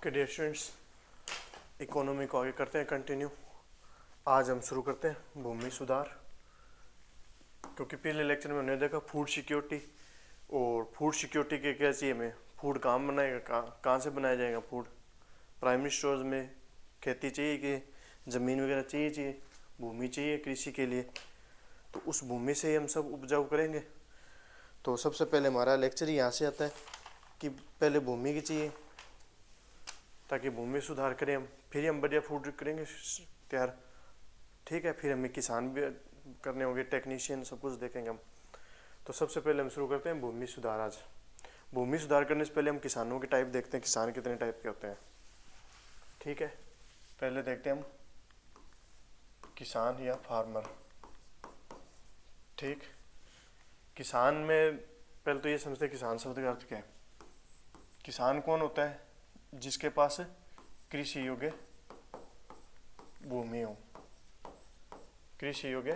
Okay dear students, economy को आगे करते हैं कंटिन्यू। आज हम शुरू करते हैं भूमि सुधार, क्योंकि पिछले लेक्चर में हमने देखा फूड सिक्योरिटी। और फूड सिक्योरिटी के क्या चाहिए हमें, फूड कहाँ बनाएगा, कहाँ से बनाया जाएगा फूड। प्राइमरी स्टोर्स में खेती चाहिए कि ज़मीन वगैरह चाहिए, भूमि चाहिए कृषि के लिए। तो उस भूमि से ही हम सब उपजाऊ करेंगे। तो सबसे पहले हमारा लेक्चर ही यहाँ से आता है कि पहले भूमि की चाहिए, ताकि भूमि सुधार करें हम, फिर हम बढ़िया फूड करेंगे तैयार। ठीक है, फिर हमें किसान भी करने होंगे, टेक्नीशियन सब कुछ देखेंगे हम। तो सबसे पहले हम शुरू करते हैं भूमि सुधार। आज भूमि सुधार करने से पहले हम किसानों के टाइप देखते हैं, किसान कितने टाइप के होते हैं। ठीक है, पहले देखते हैं हम किसान या फार्मर। ठीक, किसान में पहले तो ये समझते हैं किसान शब्द का अर्थ क्या है। किसान कौन होता है? जिसके पास कृषि योग्य भूमि हो, कृषि योग्य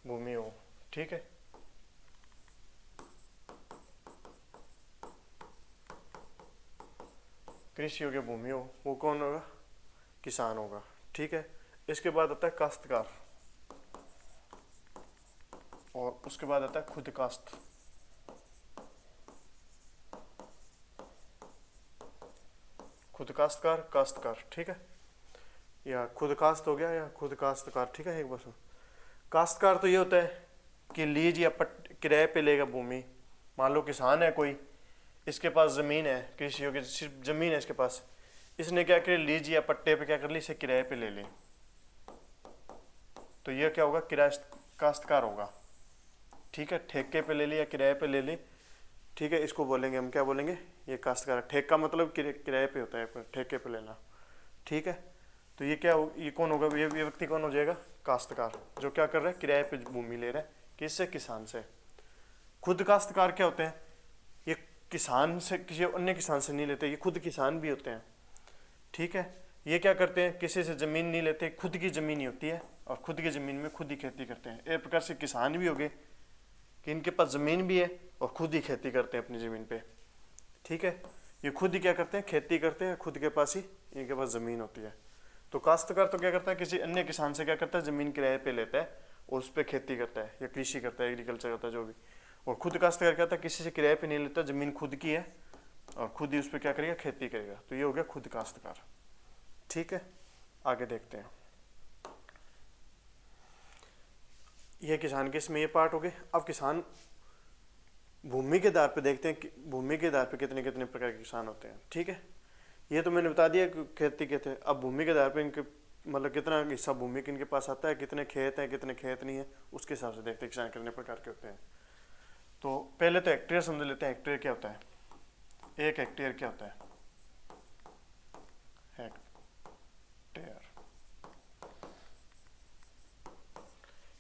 भूमि हो। ठीक है, कृषि योग्य भूमि हो, वो कौन होगा? किसान होगा। ठीक है, इसके बाद आता है काश्तकार, और उसके बाद आता है खुद काश्त। खुद काश्तकार, काश्तकार। ठीक है, या खुद काश्त हो गया या खुद काश्तकार। ठीक है, एक बार काश्तकार तो ये होता है कि लीज या किराए पे लेगा भूमि। मान लो किसान है कोई, इसके पास ज़मीन है, कृषि योग्य सिर्फ ज़मीन है इसके पास, इसने क्या कर लीज या पट्टे पे क्या कर ली, इसे किराए पे ले ले, तो यह क्या होगा? किराए काश्तकार होगा। ठीक है, ठेके पे ले ली या किराए पे ले ली। ठीक है, इसको बोलेंगे हम, क्या बोलेंगे? ये काश्तकार। ठेका मतलब किराए पे होता है, ठेके पे लेना। ठीक है, तो ये क्या हो, ये कौन होगा? ये व्यक्ति कौन हो जाएगा? काश्तकार, जो क्या कर रहा है? किराए पे भूमि ले रहा है। किससे? किसान से। खुद काश्तकार क्या होते हैं? ये किसान से, किसी अन्य किसान से नहीं लेते, ये खुद किसान भी होते हैं। ठीक है, ये क्या करते हैं? किसी से ज़मीन नहीं लेते, खुद की ज़मीन ही होती है, और खुद की ज़मीन में खुद ही खेती करते हैं। एक प्रकार से किसान भी हो गए कि इनके पास ज़मीन भी है और खुद ही खेती करते हैं अपनी ज़मीन पे। ठीक है, ये खुद ही क्या करते हैं? खेती करते हैं, खुद के पास ही इनके पास ज़मीन होती है। तो काश्तकार तो क्या करता है? किसी अन्य किसान से क्या करता है? ज़मीन किराए पे लेता है और उस पर खेती करता है या कृषि करता है, एग्रीकल्चर करता है, जो भी। और खुद काश्तकार क्या होता है? किसी से किराए पे नहीं लेता, ज़मीन खुद की है और खुद ही उस पर क्या करेगा? खेती करेगा। तो ये हो गया खुद काश्तकार। ठीक है, आगे देखते हैं। ये किसान के इसमें ये पार्ट हो गए। अब किसान भूमि के आधार पे देखते हैं कि भूमि के आधार पे कितने कितने प्रकार के किसान होते हैं। ठीक है, ये तो मैंने बता दिया खेती के थे। अब भूमि के आधार पे इनके मतलब कितना हिस्सा भूमि के इनके पास आता है, कितने खेत हैं, कितने खेत नहीं है, उसके हिसाब से देखते हैं किसान कितने प्रकार के होते हैं। तो पहले तो हेक्टेयर समझ लेते हैं। हेक्टेयर क्या होता है? एक हेक्टेयर क्या होता है? हेक्टेयर,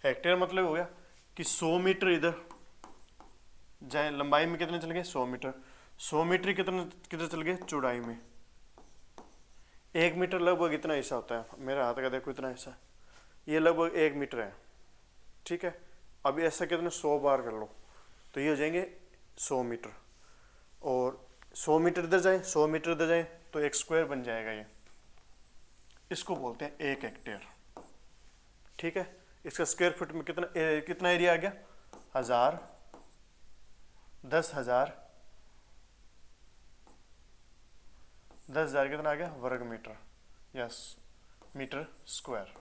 हेक्टेयर मतलब हो गया कि 100 मीटर इधर जाए, लंबाई में कितने चल गए? 100 मीटर। 100 मीटर कितने किधर चल गए? चौड़ाई में। 1 मीटर लगभग इतना हिस्सा होता है, मेरा हाथ का देखो इतना हिस्सा, ये लगभग 1 मीटर है। ठीक है, अब ऐसा कितने 100 बार कर लो तो ये हो जाएंगे 100 मीटर। और 100 मीटर इधर जाए, 100 मीटर इधर जाए, तो एक स्क्वायर बन जाएगा ये। इसको बोलते हैं 1 हेक्टेयर। ठीक है, इसका स्क्वायर फुट में कितना एरिया आ गया? 1000, 10,000, 10,000 कितना आ गया? वर्ग metre, yes, metre square.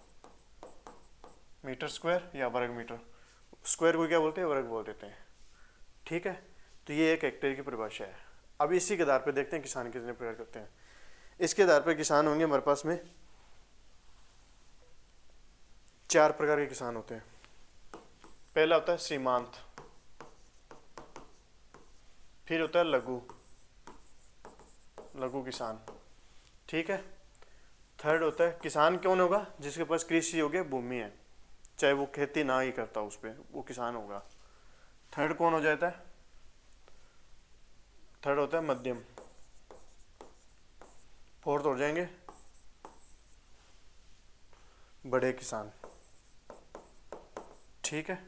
Metre square या वर्ग मीटर, स्क्वायर को क्या बोलते हैं? वर्ग बोल देते हैं। ठीक है, तो ये एक हेक्टेयर की परिभाषा है। अब इसी के आधार पे देखते हैं किसान कितने प्रकार करते हैं। इसके आधार पे किसान होंगे हमारे पास में 4 प्रकार के किसान होते हैं। पहला होता है सीमांत, फिर होता है लघु, लघु किसान। ठीक है, थर्ड होता है किसान कौन होगा? जिसके पास कृषि योग्य भूमि है, चाहे वो खेती ना ही करता उस पर, वो किसान होगा। थर्ड कौन हो जाता है? थर्ड होता है मध्यम। फोर्थ हो जाएंगे बड़े किसान। ठीक है,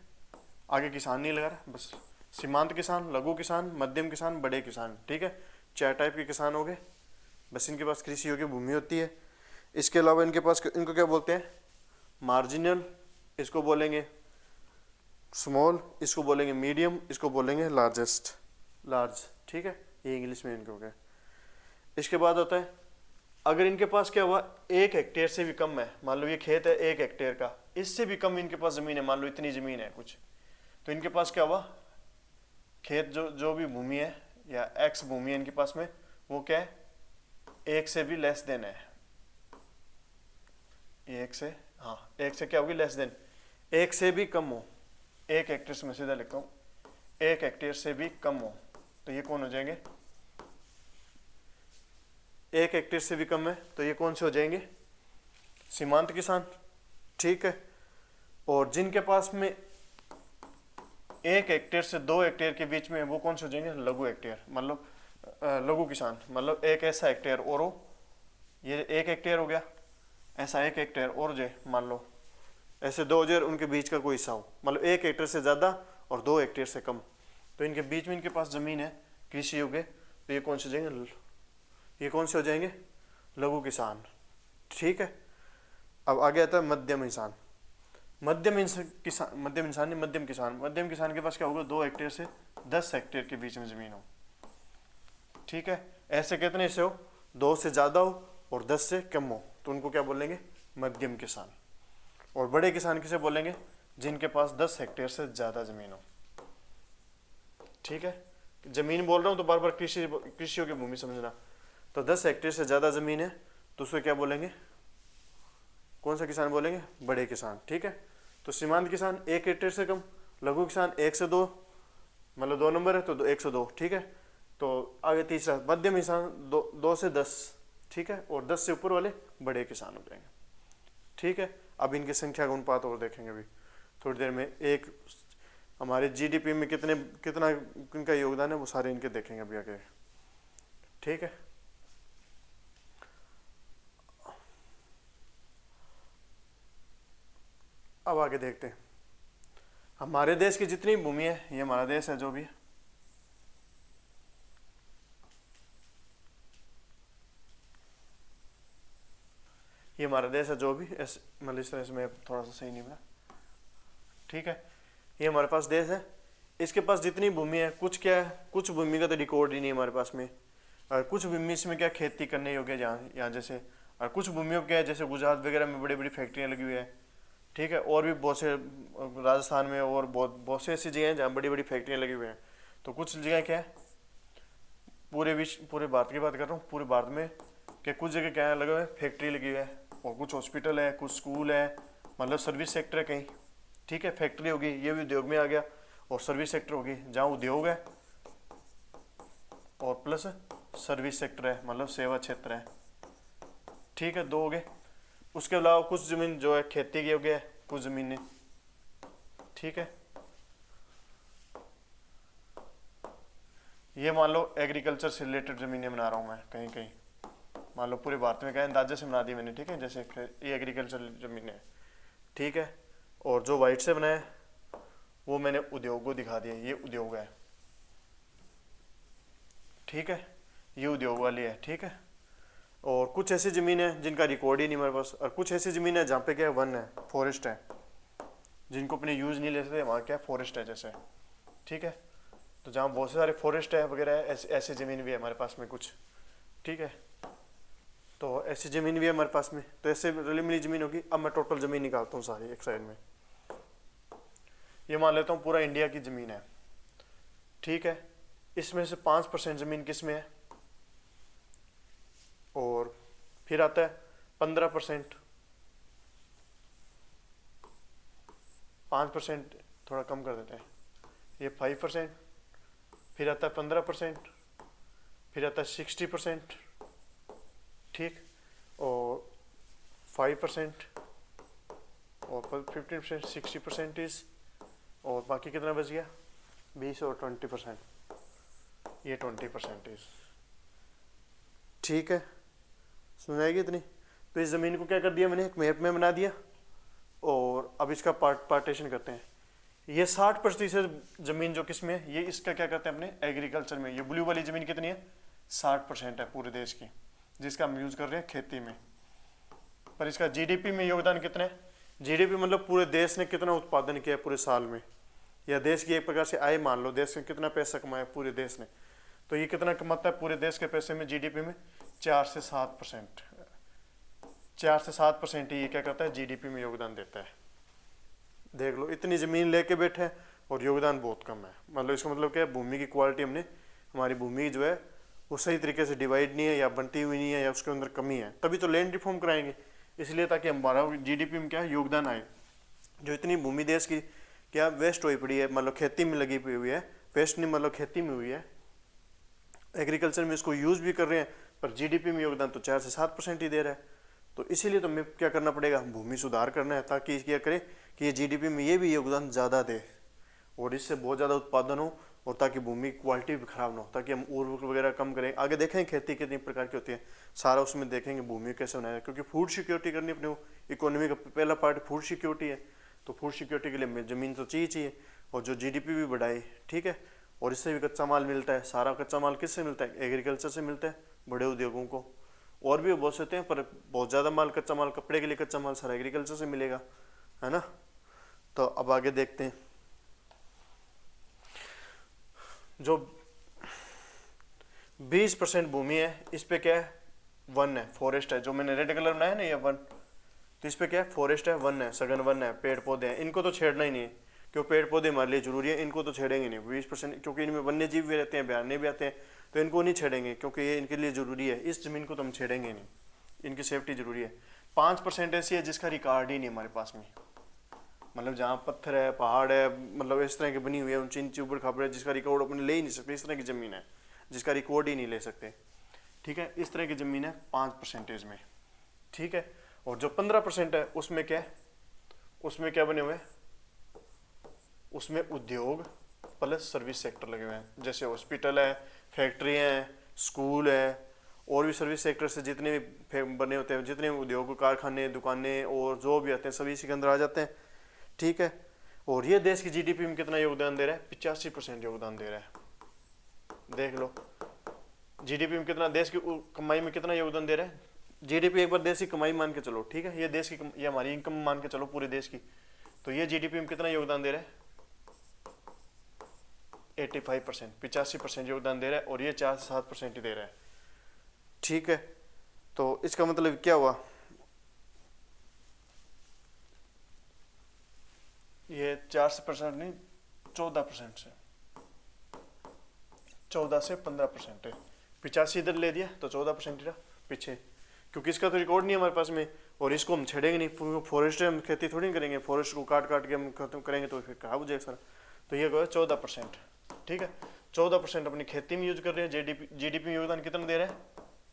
आगे किसान नहीं लगा रहा, बस सीमांत किसान, लघु किसान, मध्यम किसान, बड़े किसान। ठीक है, 4 टाइप के किसान हो गए। बस इनके पास कृषि योग्य भूमि होती है। इसके अलावा इनके पास, इनको क्या बोलते हैं, मार्जिनल, इसको बोलेंगे स्मॉल, इसको बोलेंगे मीडियम, इसको बोलेंगे लार्जेस्ट, लार्ज, ठीक है, ये इंग्लिश में इनको हो गया। इसके बाद होता है, अगर इनके पास क्या हुआ 1 हेक्टेयर से भी कम है, मान लो ये खेत है 1 हेक्टेयर का, इससे भी कम इनके पास जमीन है, मान लो इतनी जमीन है कुछ, तो इनके पास क्या हुआ, खेत जो भी भूमि है या एक्स भूमि है इनके पास में, वो क्या है, 1 से भी लेस देन है, 1 से, हाँ 1 से क्या होगी, लेस देन, 1 से भी कम हो, 1 हेक्टेयर से मैं सीधा लिखता हूँ, 1 हेक्टेयर से भी कम हो, तो ये कौन हो जाएंगे, 1 हेक्टेयर से भी कम है तो ये कौन से हो जाएंगे, सीमांत किसान, ठीक है। और जिनके पास में 1 हेक्टेयर से 2 हेक्टेयर के बीच में, वो कौन से हो जाएंगे, लघु हेक्टेयर, मतलब लघु किसान, मतलब एक ऐसा हेक्टेयर और हो, ये 1 हेक्टेयर हो गया, ऐसा 1 हेक्टेयर और जो मान लो ऐसे 2 उनके बीच का कोई हिस्सा हो, मतलब 1 हेक्टेयर से ज़्यादा और 2 हेक्टेयर से कम, तो इनके बीच में इनके पास ज़मीन है कृषि योग्य, तो ये कौन से हो जाएंगे, ये कौन से हो जाएंगे, लघु किसान, ठीक है। अब आगे आता है मध्यम इंसान, मध्यम किसान, मध्यम किसान के पास क्या होगा, 2 हेक्टेयर से 10 हेक्टेयर के बीच में ज़मीन हो, ठीक है। ऐसे कितने से हो, 2 से ज़्यादा हो और 10 से कम हो, तो उनको क्या बोलेंगे, मध्यम किसान। और बड़े किसान किसे बोलेंगे, जिनके पास 10 हेक्टेयर से ज़्यादा ज़मीन हो, ठीक है। ज़मीन बोल रहा हूँ तो बार बार कृषियों की भूमि समझना, तो 10 हेक्टेयर से ज़्यादा ज़मीन है तो उसको क्या बोलेंगे, कौन सा किसान बोलेंगे, बड़े किसान, ठीक है। तो सीमांत किसान 1 हेक्टेयर से कम, लघु किसान 1 से 2, मतलब 2 नंबर है तो 1 से 2, ठीक है। तो आगे तीसरा मध्यम किसान 2 से 10, ठीक है, और 10 से ऊपर वाले बड़े किसान हो जाएंगे, ठीक है। अब इनकी संख्या का अनुपात और देखेंगे अभी थोड़ी देर में, एक हमारे जीडीपी में कितना इनका योगदान है वो सारे इनके देखेंगे अभी आगे, ठीक है। अब आगे देखते हैं हमारे देश की जितनी भूमि है, ये हमारा देश है जो भी है, ये हमारा देश है जो भी, मतलब इस तरह से मैं थोड़ा सा सही नहीं बना, ठीक है। ये हमारे पास देश है, इसके पास जितनी भूमि है, कुछ क्या है, कुछ भूमि का तो रिकॉर्ड ही नहीं है हमारे पास में, और कुछ भूमि इसमें क्या खेती करने योग्य है यहाँ जैसे, और कुछ भूमियों क्या है जैसे गुजरात वगैरह में बड़ी बड़ी फैक्ट्रियाँ लगी हुई है, ठीक है, और भी बहुत से राजस्थान में और बहुत से ऐसी जगह हैं जहाँ बड़ी बड़ी फैक्ट्रियाँ लगी हुई हैं। तो कुछ जगह क्या है, पूरे भारत की बात कर रहा हूँ, पूरे भारत में क्या कुछ जगह क्या है लगे हुए फैक्ट्री लगी हुई है, और कुछ हॉस्पिटल है, कुछ स्कूल है, मतलब सर्विस सेक्टर है कहीं, ठीक है। फैक्ट्री होगी, ये भी उद्योग में आ गया, और सर्विस सेक्टर होगी जहाँ उद्योग है और प्लस सर्विस सेक्टर है, मतलब सेवा क्षेत्र है, ठीक है, 2 हो गए। उसके अलावा कुछ ज़मीन जो है खेती की हो गया है, कुछ ज़मीनें, ठीक है। ये मान लो एग्रीकल्चर से रिलेटेड ज़मीनें बना रहा हूँ मैं कहीं कहीं, मान लो पूरे भारत में क्या अंदाजे से बना दी मैंने, ठीक है, जैसे ये एग्रीकल्चर ज़मीनें है, ठीक है। और जो वाइट से बनाया वो मैंने उद्योग को दिखा दिया, ये उद्योग है, ठीक है, ये उद्योग वाली है, ठीक है। और कुछ ऐसी ज़मीन है जिनका रिकॉर्ड ही नहीं मेरे पास, और कुछ ऐसी ज़मीन है जहाँ पे क्या है वन है, फॉरेस्ट है, जिनको अपने यूज़ नहीं ले सकते, वहाँ क्या फॉरेस्ट है जैसे, ठीक है। तो जहाँ बहुत सारे फॉरेस्ट है वगैरह है, ऐसी ज़मीन भी है हमारे पास में कुछ, ठीक है। तो ऐसी ज़मीन भी है हमारे पास में, तो ऐसे रली मिली ज़मीन होगी। अब मैं टोटल ज़मीन निकालता हूँ सारी एक साइड में, ये मान लेता हूँ पूरा इंडिया की ज़मीन है, ठीक है। इसमें से 5% ज़मीन किस में है, और फिर आता है 15%, 5% थोड़ा कम कर देते हैं, ये 5%, फिर आता है 15%, फिर आता है 60%, ठीक, और 5% और 15%, 60% और बाकी कितना बच गया, 20 और 20%, ये 20%, ठीक है। समझ आएगी इतनी। तो इस ज़मीन को क्या कर दिया मैंने, एक मैप में बना दिया, और अब इसका पार्टीशन करते हैं। ये 60% ज़मीन जो किस में है, ये इसका क्या करते हैं अपने एग्रीकल्चर में, ये ब्लू वाली ज़मीन कितनी है, 60% है पूरे देश की, जिसका हम यूज कर रहे हैं खेती में। पर इसका जीडीपी में योगदान कितना है? जीडीपी मतलब पूरे देश ने कितना उत्पादन किया पूरे साल में, या देश की एक प्रकार से आय मान लो, देश ने कितना पैसा कमाया पूरे देश ने, तो ये कितना कमाता है पूरे देश के पैसे में जीडीपी में? 4 से 7%। 4 से 7% ही ये क्या करता है? जीडीपी में योगदान देता है। देख लो, इतनी जमीन लेके बैठे हैं और योगदान बहुत कम है। मतलब इसका मतलब क्या है? भूमि की क्वालिटी हमने, हमारी भूमि जो है वो सही तरीके से डिवाइड नहीं है, या बंटी हुई नहीं है, या उसके अंदर कमी है। तभी तो लैंड रिफॉर्म कराएंगे, इसलिए ताकि हमारा जीडीपी में क्या है? योगदान आए। जो इतनी भूमि देश की क्या वेस्ट हुई पड़ी है, मतलब खेती में लगी हुई है, वेस्ट नहीं मतलब खेती में हुई है, एग्रीकल्चर में इसको यूज भी कर रहे हैं, पर जीडीपी में योगदान तो 4 से 7% ही दे रहा है। तो इसीलिए तो हमें क्या करना पड़ेगा? भूमि सुधार करना है, ताकि क्या करे कि ये जीडीपी में ये भी योगदान ज़्यादा दे और इससे बहुत ज़्यादा उत्पादन हो, और ताकि भूमि की क्वालिटी भी खराब ना हो, ताकि हम उर्वरक वगैरह कम करें। आगे देखेंगे खेती कितनी प्रकार की होती है, सारा उसमें देखेंगे भूमि कैसे बनाया, क्योंकि फूड सिक्योरिटी करनी अपने इकोनॉमी का पहला पार्ट फूड सिक्योरिटी है। तो फूड सिक्योरिटी के लिए ज़मीन तो चाहिए, और जो जीडीपी भी बढ़ाए, ठीक है। और इससे भी कच्चा माल मिलता है, सारा कच्चा माल किससे मिलता है? एग्रीकल्चर से मिलता है, बड़े उद्योगों को। और भी बहुत से हैं, पर बहुत ज़्यादा माल, कच्चा माल, कपड़े के लिए कच्चा माल सारा एग्रीकल्चर से मिलेगा, है ना। तो अब आगे देखते हैं, जो 20% भूमि है, इस पे क्या है? वन है, फॉरेस्ट है। जो मैंने रेड कलर बनाया ना, ये वन, तो इस पे क्या है? फॉरेस्ट है, वन है, सघन वन है, पेड़ पौधे हैं। इनको तो छेड़ना ही नहीं है, क्यों? पेड़ पौधे हमारे लिए जरूरी है, इनको तो छेड़ेंगे नहीं। 20%, क्योंकि इनमें वन्य जीव भी रहते हैं, अभयारण्य भी आते हैं, तो इनको नहीं छेड़ेंगे, क्योंकि ये इनके लिए जरूरी है। इस जमीन को तो हम छेड़ेंगे नहीं, इनकी सेफ्टी जरूरी है। 5% ऐसी है जिसका रिकॉर्ड ही नहीं हमारे पास में, मतलब जहाँ पत्थर है, पहाड़ है, मतलब इस तरह की बनी हुई है, ऊंची ऊंची ऊबड़ खाबड़ है, जिसका रिकॉर्ड अपने ले ही नहीं सकते। इस तरह की जमीन है जिसका रिकॉर्ड ही नहीं ले सकते, ठीक है। इस तरह की जमीन है 5% में, ठीक है। और जो 15% है, उसमें क्या है? उसमें क्या बने हुए हैं? उसमें उद्योग प्लस सर्विस सेक्टर लगे हुए हैं, जैसे हॉस्पिटल है, फैक्ट्री है, स्कूल है, और भी सर्विस सेक्टर से जितने भी बने होते हैं, जितने उद्योग, कारखाने, दुकानें और जो भी आते हैं, सभी इसी के अंदर आ जाते हैं, ठीक है। और ये देश की जीडीपी में कितना योगदान दे रहा है? 85% योगदान दे रहा है। देख लो, जीडीपी में कितना, देश की कमाई में कितना योगदान दे रहा है? जीडीपी एक बार देश की कमाई मान के चलो, ठीक है, ये देश की ये हमारी इनकम मान के चलो पूरे देश की, तो ये जीडीपी में कितना योगदान दे रहा है? 85%, 85% योगदान दे रहा है, और ये 4 से 7% ही दे रहा है, ठीक है। तो इसका मतलब क्या हुआ? ये 4% नहीं, 14% से, 14 से 15% है। 85 इधर ले दिया तो 14% रहा पीछे, क्योंकि इसका तो रिकॉर्ड नहीं है हमारे पास में, और इसको हम छेड़ेंगे नहीं। फॉरेस्ट हम खेती थोड़ी करेंगे, फॉरेस्ट को काट काट के हम खत्म करेंगे तो फिर खराब हो जाएगा सारा। तो ये 14%, ठीक है। 14% अपनी खेती में यूज कर रहे हैं। जीडीपी में योगदान कितना दे रहा है?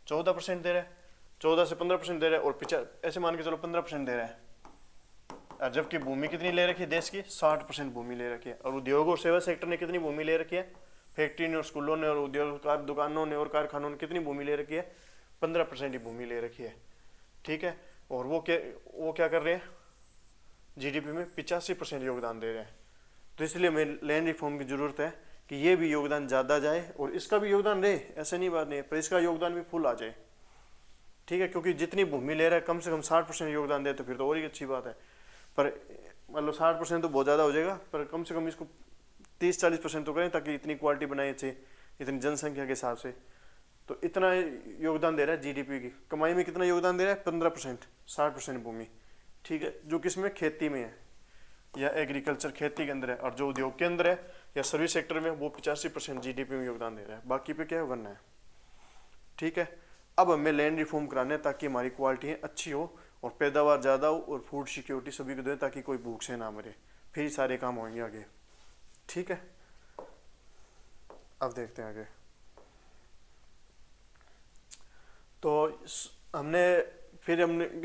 14% दे रहा है। 14 से 15% दे रहा है, और ऐसे मान के चलो 15% दे रहा है। और जबकि भूमि कितनी ले रखी है देश की? 60% भूमि ले रखी है। और उद्योग और सेवा सेक्टर ने कितनी भूमि ले रखी है? फैक्ट्री ने और स्कूलों ने और उद्योग दुकानों ने और कारखानों ने कितनी भूमि ले रखी है? 15% ही भूमि ले रखी है, ठीक है। और वो क्या कर रहे हैं? जीडीपी में 85% योगदान दे रहे हैं। तो इसलिए हमें लैंड रिफॉर्म की जरूरत है कि ये भी योगदान ज़्यादा जाए, और इसका भी योगदान रहे, ऐसे नहीं बात नहीं है, पर इसका योगदान भी फुल आ जाए, ठीक है। क्योंकि जितनी भूमि ले रहा है, कम से कम 60% योगदान दे तो फिर तो और ही अच्छी बात है। पर मतलब 60% तो बहुत ज़्यादा हो जाएगा, पर कम से कम इसको 30-40% तो करें, ताकि इतनी क्वालिटी बनाई अच्छी, इतनी जनसंख्या के हिसाब से। तो इतना योगदान दे रहा है जीडीपी की कमाई में। कितना योगदान दे रहा है? 15%, 60% भूमि, ठीक है, जो किसमें? खेती में है, या एग्रीकल्चर खेती के अंदर है, और जो उद्योग के अंदर है या सर्विस सेक्टर में, वो 85% जीडीपी में योगदान दे रहा है। बाकी पे क्या है? वन है, ठीक है। अब हमें लैंड रिफॉर्म कराना है, ताकि हमारी क्वालिटी अच्छी हो और पैदावार ज़्यादा हो, और फूड सिक्योरिटी सभी को दें, ताकि कोई भूख से ना मरे, फिर सारे काम होंगे आगे, ठीक है। अब देखते हैं आगे। तो हमने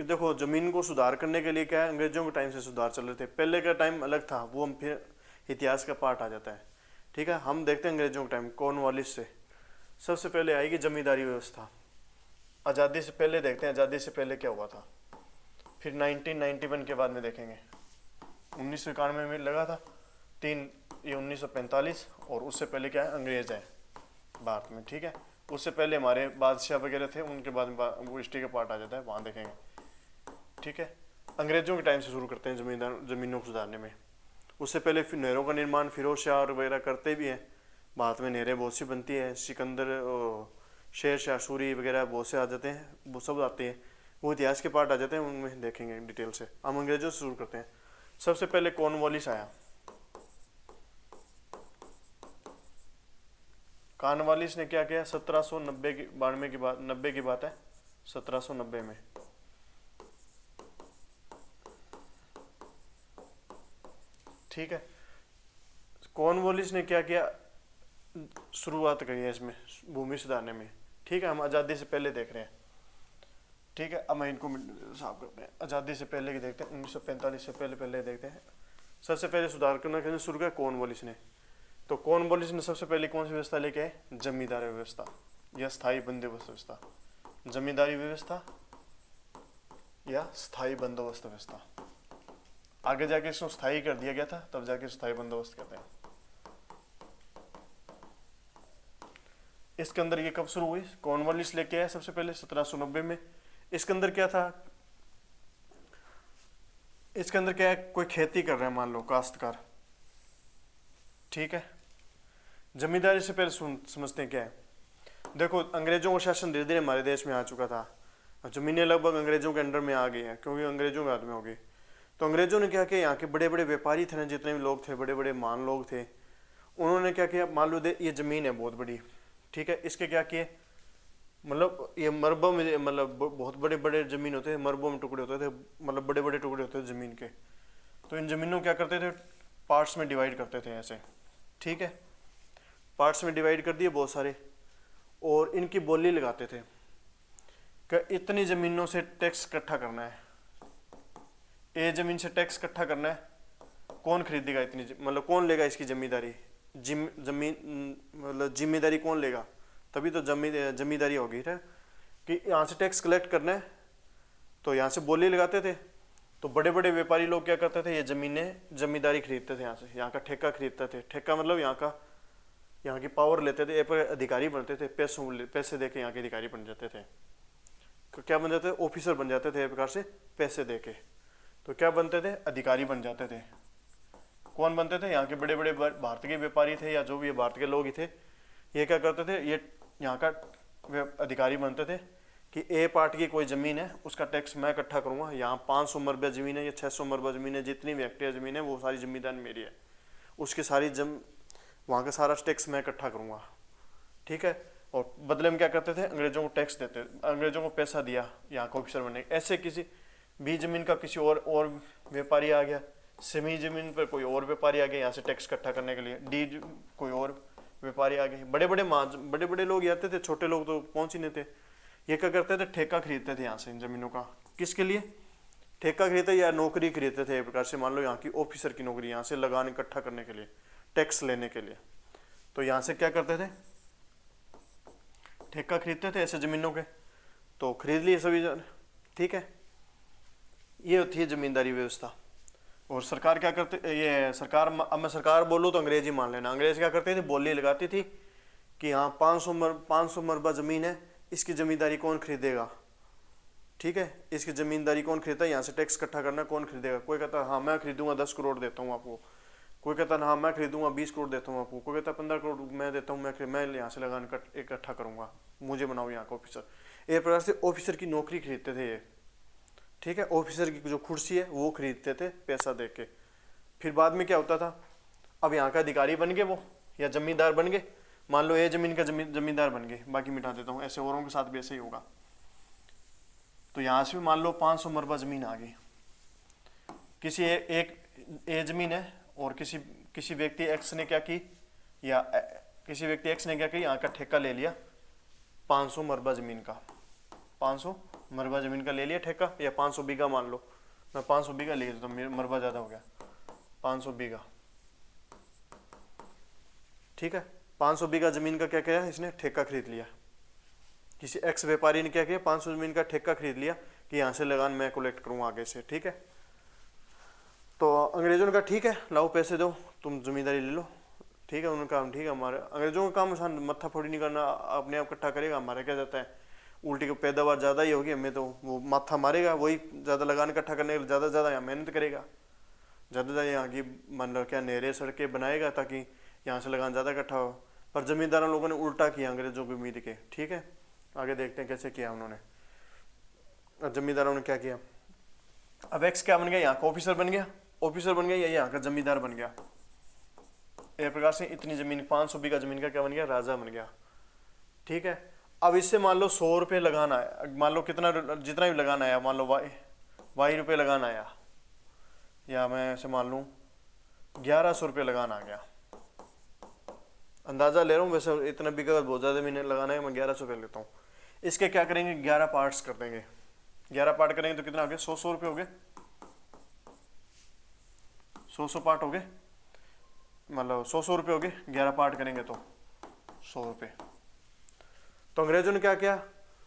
देखो, ज़मीन को सुधार करने के लिए क्या है, अंग्रेजों के टाइम से सुधार चल रहे थे। पहले का टाइम अलग था, वो हम फिर इतिहास का पार्ट आ जाता है, ठीक है। हम देखते हैं अंग्रेजों के टाइम, कॉर्नवालिस से सबसे पहले आएगी जमींदारी व्यवस्था। आज़ादी से पहले देखते हैं, आज़ादी से पहले क्या हुआ था। फिर 1991 के बाद में देखेंगे, 1991 में लगा था ये 1945, और उससे पहले क्या है? अंग्रेज है भारत में, ठीक है। उससे पहले हमारे बादशाह वगैरह थे, उनके बाद में वो हिस्ट्री का पार्ट आ जाता है, वहाँ देखेंगे। ठीक है, अंग्रेजों के टाइम से शुरू करते हैं ज़मीनों को सुधारने में। उससे पहले फिर नहरों का निर्माण फिरोज शाह और वगैरह करते भी हैं। भारत में नहरें बहुत सी बनती है, सिकंदर, शेर शाह सूरी वगैरह बहुत से आ जाते हैं, वो सब आते हैं, वो इतिहास के पार्ट आ जाते हैं, उनमें देखेंगे डिटेल से। हम अंग्रेजों से शुरू करते हैं। सबसे पहले कॉर्नवालिस आया। कॉर्नवालिस ने क्या किया, 1790 की 92 की बात, 90 की बात है, 1790 में। ठीक है, कॉर्नवालिस ने क्या किया, शुरुआत करी है इसमें भूमि सुधारने में। ठीक है, हम आज़ादी से पहले देख रहे हैं। ठीक है, अब मैं इनको साफ करते हैं, आज़ादी से पहले की देखते हैं, 1945 से पहले देखते हैं। सबसे पहले सुधार करना शुरू किया कॉर्नवालिस ने। तो कॉर्नवालिस ने सबसे पहले कौन सी व्यवस्था लेके आए, जमींदारी व्यवस्था या स्थायी बंदोबस्त व्यवस्था। जमींदारी व्यवस्था या स्थायी बंदोबस्त व्यवस्था, आगे जाके इसको स्थायी कर दिया गया था, तब जाके स्थायी बंदोबस्त कहते हैं। इसके अंदर ये कब शुरू हुई, कॉर्नवालिस लेके आया सबसे पहले 1790 में। इसके अंदर क्या था, इसके अंदर क्या है, कोई खेती कर रहे हैं मान लो काश्तकार। ठीक है, जमींदारी से पहले समझते हैं क्या है। देखो, अंग्रेजों का शासन धीरे धीरे हमारे देश में आ चुका था, जमीनें लगभग अंग्रेजों के अंडर में आ गई हैं, क्योंकि अंग्रेजों के हाथ में हो गई। तो अंग्रेजों ने क्या किया, यहाँ के बड़े बड़े व्यापारी थे ना, जितने भी लोग थे, बड़े बड़े मान लोग थे, उन्होंने क्या किया, मान लो ये ज़मीन है बहुत बड़ी। ठीक है, इसके क्या किए, मतलब ये मरबों में, मतलब बहुत बड़े बड़े ज़मीन होते थे, मरबों में टुकड़े होते थे, मतलब बड़े बड़े टुकड़े होते थे ज़मीन के। तो इन ज़मीनों क्या करते थे, पार्ट्स में डिवाइड करते थे ऐसे। ठीक है, पार्ट्स में डिवाइड कर दिए बहुत सारे, और इनकी बोली लगाते थे कि इतनी ज़मीनों से टैक्स इकट्ठा करना है, ये ज़मीन से टैक्स इकट्ठा करना है, कौन खरीदेगा इतनी, मतलब कौन लेगा इसकी जिम्मेदारी, जमीन मतलब जिम्मेदारी कौन लेगा, तभी तो जमींदारी होगी। है कि यहाँ से टैक्स कलेक्ट करना है, तो यहाँ से बोली लगाते थे। तो बड़े बड़े व्यापारी लोग क्या करते थे, ये ज़मीनें जमींदारी खरीदते थे, यहाँ से, यहाँ का ठेका खरीदते थे। ठेका मतलब यहाँ की पावर लेते थे, पर अधिकारी बनते थे, पैसे दे के यहाँ के अधिकारी बन जाते थे। क्या बन जाते थे, ऑफिसर बन जाते थे एक प्रकार से, पैसे दे के। तो क्या बनते थे, अधिकारी बन जाते थे। कौन बनते थे, यहाँ के बड़े बड़े भारत के व्यापारी थे, या जो भी भारत के लोग ही थे, ये क्या करते थे, ये यहाँ का अधिकारी बनते थे कि ए पार्ट की कोई ज़मीन है, उसका टैक्स मैं इकट्ठा करूँगा। यहाँ 500 मरबा ज़मीन है या 600 मरबा ज़मीन है, जितनी भी हेक्टेयर ज़मीन है, वो सारी जिम्मेदारी मेरी है, उसकी सारी वहाँ का सारा टैक्स मैं इकट्ठा करूँगा। ठीक है, और बदले में क्या करते थे, अंग्रेजों को टैक्स देते, अंग्रेजों को पैसा दिया यहाँ का ऑफिसर बनने। ऐसे किसी भी ज़मीन का किसी और व्यापारी आ गया, सेमी ज़मीन पर कोई और व्यापारी आ गया यहाँ से टैक्स इकट्ठा करने के लिए, डी कोई और व्यापारी आ गए, बड़े बड़े लोग आते थे, छोटे लोग तो पहुँच ही नहीं थे। ये क्या करते थे, ठेका खरीदते थे यहाँ से इन ज़मीनों का। किसके लिए ठेका खरीदते, या नौकरी खरीदते थे एक प्रकार से, मान लो यहाँ की ऑफिसर की नौकरी, यहाँ से लगान इकट्ठा करने के लिए, टैक्स लेने के लिए। तो यहाँ से क्या करते थे, ठेका खरीदते थे ऐसे ज़मीनों के, तो खरीद लिए सभी जन। ठीक है, ये होती है ज़मींदारी व्यवस्था। और सरकार क्या करते, ये सरकार, अब मैं सरकार बोलूँ तो अंग्रेजी मान लेना, अंग्रेज क्या करते थे, बोली लगाती थी कि हाँ 500 मरबा ज़मीन है, इसकी ज़मींदारी कौन खरीदेगा। ठीक है, इसकी ज़मींदारी कौन खरीदता है, यहाँ से टैक्स इकट्ठा करना कौन खरीदेगा। कोई कहता है हाँ मैं खरीदूंगा 10 करोड़ देता हूँ आपको, कोई कहता है हाँ मैं खरीदूंगा 20 करोड़ देता हूँ आपको, कोई कहता है 15 करोड़ मैं देता हूँ, मैं यहाँ से लगान इकट्ठा करूँगा, मुझे बनाओ यहाँ का ऑफिसर। एक प्रकार से ऑफिसर की नौकरी खरीदते थे ये। ठीक है, ऑफिसर की जो कुर्सी है वो खरीदते थे पैसा दे के। फिर बाद में क्या होता था, अब यहाँ का अधिकारी बन गए वो, या जमींदार बन गए, मान लो ये ज़मीन का जमींदार बन गए, बाकी मिटा देता हूँ, ऐसे औरों के साथ भी ऐसे ही होगा। तो यहाँ से भी मान लो 500 मरबा ज़मीन आ गई, किसी एक ज़मीन है, और किसी व्यक्ति एक्स ने क्या की, या किसी व्यक्ति एक्स ने क्या की, यहाँ का ठेका ले लिया 500 मरबा ज़मीन का, 500 मरबा ज़मीन का ले लिया ठेका, या 500 बीघा मान लो, मैं 500 बीघा ले लेता हूँ, मरबा ज़्यादा हो गया, 500 बीघा। ठीक है, 500 बीघा ज़मीन का क्या किया इसने, ठेका खरीद लिया। किसी एक्स व्यापारी ने क्या किया, 500 ज़मीन का ठेका खरीद लिया कि यहाँ से लगान मैं कलेक्ट करूँ आगे से। ठीक है, तो अंग्रेजों ने कहा ठीक है लाओ पैसे दो, तुम ज़मींदारी ले लो, ठीक है, उनका काम ठीक है, हमारे अंग्रेजों का काम आसान, मत्था फोड़ी नहीं करना, अपने आप इकट्ठा करेगा। हमारा क्या जाता है, उल्टी की पैदावार ज़्यादा ही होगी, हमें तो वो माथा मारेगा, वही ज़्यादा लगान इकट्ठा करने के लिए ज़्यादा से ज़्यादा यहाँ मेहनत करेगा, ज़्यादा से ज़्यादा यहाँ की मतलब क्या नहरें सड़कें बनाएगा ताकि यहाँ से लगान ज़्यादा इकट्ठा हो। पर ज़मींदारों लोगों ने उल्टा किया अंग्रेजों की उम्मीद के। ठीक है, आगे देखते हैं कैसे किया उन्होंने। ज़मींदारों ने क्या किया, अब एक्स क्या बन गया, यहाँ का ऑफिसर बन गया, ऑफिसर बन गया, या यहाँ का जमींदार बन गया। एक प्रकार से इतनी जमीन 500 बीघा जमीन का क्या बन गया, राजा बन गया। ठीक है, अब इससे मान लो 100 रुपये लगाना आया, मान लो कितना जितना भी लगाना आया, मान लो वाई रुपये लगाना आया, या मैं ऐसे मान लूँ 1100 रुपये लगाना आ गया, अंदाजा ले रहा हूँ, वैसे इतना बीघा बहुत ज़्यादा मैंने लगाना है, मैं 1100 रुपये लेता हूँ। इसके क्या करेंगे, 11 पार्ट्स कर देंगे, 11 पार्ट करेंगे तो कितना हो गया, 100 रुपये हो गए, 100 पार्ट हो गए, मतलब 100 रुपये हो गए, 11 पार्ट करेंगे तो 100 रुपये। तो अंग्रेजों ने क्या किया,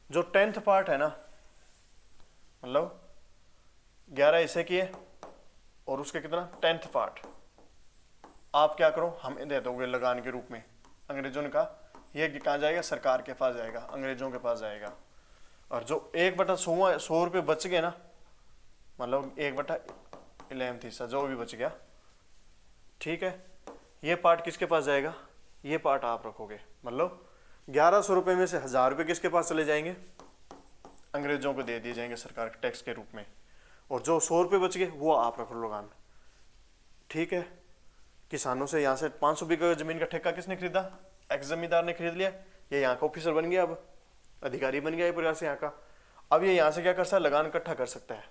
जो 10th पार्ट है ना, मतलब 11 ऐसे किए और उसके कितना 10th पार्ट आप क्या करो, हमें दे दोगे लगान के रूप में। अंग्रेजों ने कहा ये कहाँ जाएगा, सरकार के पास जाएगा, अंग्रेजों के पास जाएगा। और जो 1/100 रुपये बच गए ना, मतलब 1/11 हिस्सा जो भी बच गया, ठीक है, ये पार्ट किसके पास जाएगा, ये पार्ट आप रखोगे। मतलब 1100 रुपये में से 1000 रुपये किसके पास चले जाएंगे, अंग्रेजों को दे दिए जाएंगे सरकार के टैक्स के रूप में, और जो 100 रुपये बच गए वो आप रख लो लगान। ठीक है, किसानों से यहाँ से 500 बीघा जमीन का ठेका किसने खरीदा, एक्स जमींदार ने खरीद लिया, ये यहाँ का ऑफिसर बन गया, अब अधिकारी बन गया एक प्रकार से यहाँ का। अब ये यहाँ से क्या कर सकता है, लगान इकट्ठा कर सकता है,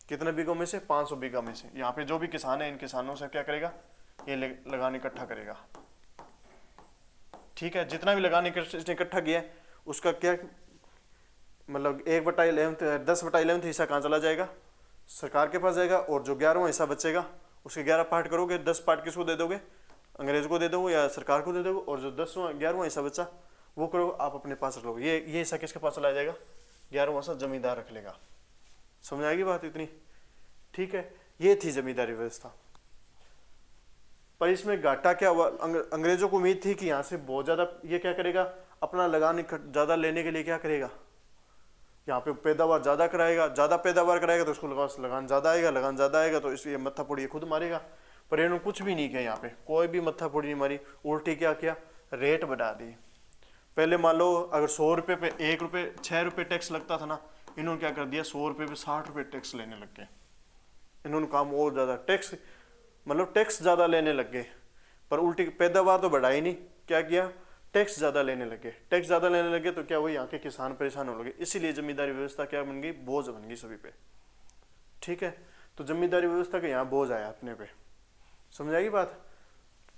कितने बीघों में से, 500 बीघा में से। यहाँ पे जो भी किसान है इन किसानों से क्या करेगा, ये लगान इकट्ठा करेगा। ठीक है, जितना भी लगान इसने इकट्ठा किया है उसका क्या मतलब 1/11 10/11 हिस्सा कहाँ चला जाएगा, सरकार के पास जाएगा। और जो 11वां हिस्सा बचेगा उसके 11 पार्ट करोगे, 10 पार्ट किसको दे दोगे, अंग्रेज को दे दोगे या सरकार को दे दोगे, और जो 11वां हिस्सा बचा वो करो आप अपने पास रख लोगे। ये हिस्सा किसके पास चला जाएगा, 11वां हिस्सा जमींदार रख लेगा। समझ आएगी बात इतनी। ठीक है, ये थी जमींदारी व्यवस्था। पर इसमें घाटा क्या हुआ, अंग्रेजों को उम्मीद थी कि यहाँ से बहुत ज़्यादा ये क्या करेगा, अपना लगान ज़्यादा लेने के लिए क्या करेगा, यहाँ पे पैदावार ज़्यादा कराएगा, ज़्यादा पैदावार कराएगा तो उसको लगान ज़्यादा आएगा, लगान ज़्यादा आएगा तो इसलिए मत्था फोड़ी खुद मारेगा। पर इन्होंने कुछ भी नहीं किया, यहाँ पे कोई भी मत्था फोड़ी नहीं मारी, उल्टी क्या किया, रेट बढ़ा दी। पहले मान लो अगर 100 रुपये पे 1 रुपये 6 रुपये टैक्स लगता था ना, इन्होंने क्या कर दिया, 100 रुपये पे 60 रुपये टैक्स लेने लग गए। इन्होंने काम और ज़्यादा टैक्स मतलब टैक्स ज़्यादा लेने लग गए, पर उल्टी पैदावार तो बढ़ाई नहीं, क्या किया, टैक्स ज़्यादा लेने लगे। टैक्स ज़्यादा लेने लगे तो क्या हुआ, यहाँ के किसान परेशान होने लगे, इसीलिए जमींदारी व्यवस्था क्या बन गई, बोझ बन गई सभी पे। ठीक है, तो जमींदारी व्यवस्था के यहाँ बोझ आया अपने पे। समझ आएगी बात।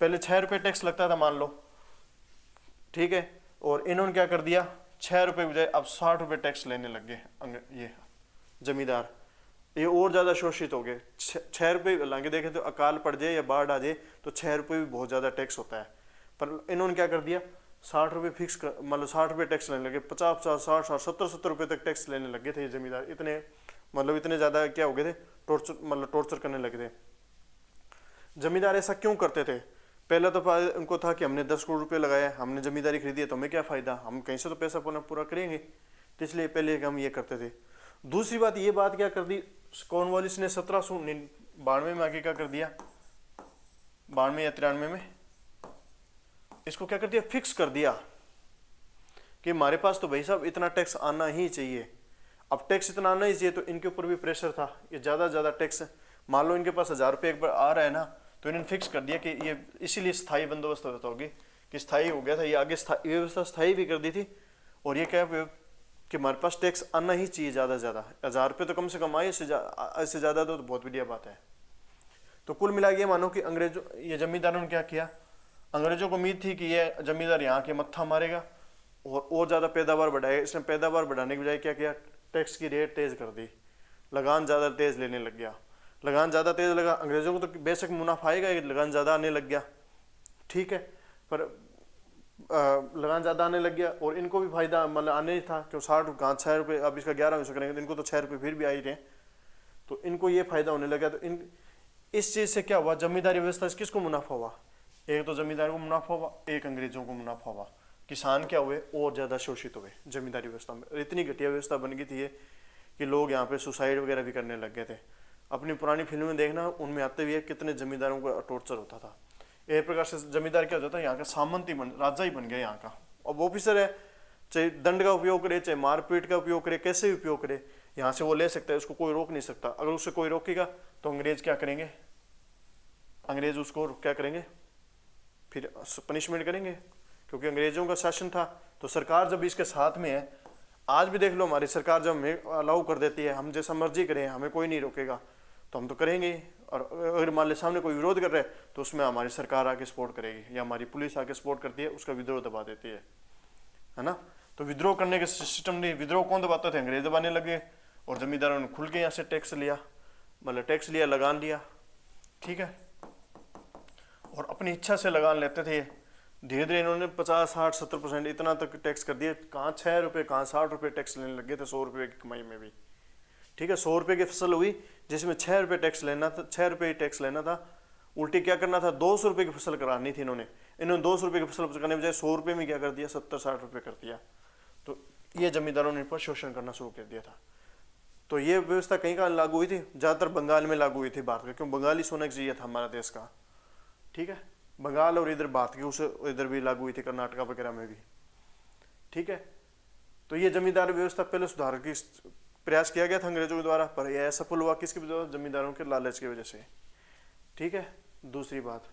पहले 6 रुपये टैक्स लगता था मान लो, ठीक है, और इन्होंने क्या कर दिया, 6 रुपये बजाय अब 60 रुपये टैक्स लेने लग गए ये जमींदार। ये और ज़्यादा शोषित हो गए। 6 रुपये हालांकि देखें तो अकाल पड़ जाए या बाढ़ आ जाए तो 6 रुपये भी बहुत ज़्यादा टैक्स होता है, पर इन्होंने क्या कर दिया, 60 रुपये फिक्स कर, मतलब 60 रुपये टैक्स लेने लगे, 50 60 70 रुपये तक टैक्स लेने लगे थे ये जमींदार। इतने मतलब इतने ज़्यादा क्या हो गए थे, टॉर्चर करने लगे थे। जमींदार ऐसा क्यों करते थे, पहला तो उनको था कि हमने 10 करोड़ रुपये लगाया, हमने जमींदारी खरीदी है तो हमें क्या फ़ायदा, हम कहीं से तो पैसा पूरा करेंगे, तो इसलिए पहले हम ये करते थे। दूसरी बात, ये बात क्या कर दी, कॉर्नवालिस ने 1792 में आगे क्या कर दिया, 92 या 93 में इसको क्या कर दिया, फिक्स कर दिया कि हमारे पास तो भाई साहब इतना टैक्स आना ही चाहिए। अब टैक्स इतना आना ही चाहिए तो इनके ऊपर भी प्रेशर था, ये ज़्यादा टैक्स, मान लो इनके पास 1000 रुपये एक बार आ रहा है ना, तो इन्होंने फिक्स कर दिया कि ये इसीलिए स्थायी बंदोबस्त होता होगी कि स्थायी हो गया था ये, आगे व्यवस्था स्थायी भी कर दी थी। और ये क्या कि हमारे पास टैक्स आना ही चाहिए ज़्यादा से ज़्यादा, 1000 रुपये तो कम से कम आए, इससे ज़्यादा तो बहुत बढ़िया बात है। तो कुल मिला के मानो कि अंग्रेजों ये जमींदारों ने क्या किया, अंग्रेजों को उम्मीद थी कि ये जमींदार यहाँ के मत्था मारेगा और ज़्यादा पैदावार बढ़ाएगा। इसने पैदावार बढ़ाने के बजाय क्या किया, टैक्स की रेट तेज़ कर दी, लगान ज़्यादा तेज़ लेने लग गया। लगान ज़्यादा तेज़ लगा, अंग्रेजों को तो बेशक मुनाफा आएगा, लगान ज़्यादा आने लग गया, ठीक है, पर लगान ज़्यादा आने लग गया और इनको भी फायदा मतलब आने ही था, क्यों 6 रुपये, अब इसका 11 हिस्सा करेंगे तो इनको तो 6 रुपये फिर भी आ ही रहे, तो इनको ये फायदा होने लगा। तो इस चीज़ से क्या हुआ, जमींदारी व्यवस्था से किसको मुनाफा हुआ, एक तो जमींदार को मुनाफा हुआ, एक अंग्रेजों को मुनाफा हुआ। किसान क्या हुए, और ज़्यादा शोषित हुए जमींदारी व्यवस्था में। इतनी घटिया व्यवस्था बन गई थी ये कि लोग यहाँ पे सुसाइड वगैरह भी करने लग गए थे। अपनी पुरानी फिल्म में देखना, उनमें आते हुए कितने जमींदारों का टॉर्चर होता था। एक प्रकार से जमींदार क्या होता था, यहाँ का सामंत ही राजा ही बन गया यहाँ का। अब ऑफिसर है, चाहे दंड का उपयोग करे, चाहे मारपीट का उपयोग करे, कैसे भी उपयोग करे, यहाँ से वो ले सकता है, उसको कोई रोक नहीं सकता। अगर उससे कोई रोकेगा तो अंग्रेज क्या करेंगे, अंग्रेज उसको क्या करेंगे, फिर पनिशमेंट करेंगे, क्योंकि अंग्रेजों का शासन था। तो सरकार जब इसके साथ में है, आज भी देख लो हमारी सरकार जब हमें अलाउ कर देती है, हम जैसा मर्जी करें, हमें कोई नहीं रोकेगा, तो हम तो करेंगे। और अगर मान ले सामने कोई विरोध कर रहा है तो उसमें हमारी सरकार आके सपोर्ट करेगी, या हमारी पुलिस आके सपोर्ट करती है, उसका विद्रोह दबा देती है ना। तो विद्रोह करने के सिस्टम नहीं, विद्रोह कौन दबाते थे, अंग्रेज दबाने लगे। और जमींदारों ने खुल के यहाँ से टैक्स लिया, मतलब टैक्स लिया, लगान लिया, ठीक है। और अपनी इच्छा से लगान लेते थे। धीरे धीरे इन्होंने 50, 60, 70% इतना तक टैक्स कर दिया। कहाँ 6 रुपये, कहाँ 60 रुपये टैक्स लेने लगे थे 100 रुपये की कमाई में भी, ठीक है। 100 रुपये की फसल हुई जिसमें 6 रुपये टैक्स लेना था, 6 रुपये टैक्स लेना था। उल्टी क्या करना था, 200 रुपये की फसल करानी थी इन्होंने। 200 रुपये की फसल करने बजाय 100 रुपये में क्या कर दिया, 70, 60 रुपये कर दिया। तो ये जमींदारों ने इन पर शोषण करना शुरू कर दिया था। तो ये व्यवस्था कहीं कहाँ लागू हुई थी, ज़्यादातर बंगाल में लागू हुई थी भारत का, क्यों, बंगाली सोना चाहिए था हमारा देश का, ठीक है। बंगाल और इधर भारत की, उसे इधर भी लागू हुई थी, कर्नाटका वगैरह में भी, ठीक है। तो ये जमींदार व्यवस्था पहले सुधार की प्रयास किया गया था अंग्रेजों के द्वारा, पर यह असफल हुआ। किसकी वजह, जमींदारों के लालच की वजह से, ठीक है। दूसरी बात,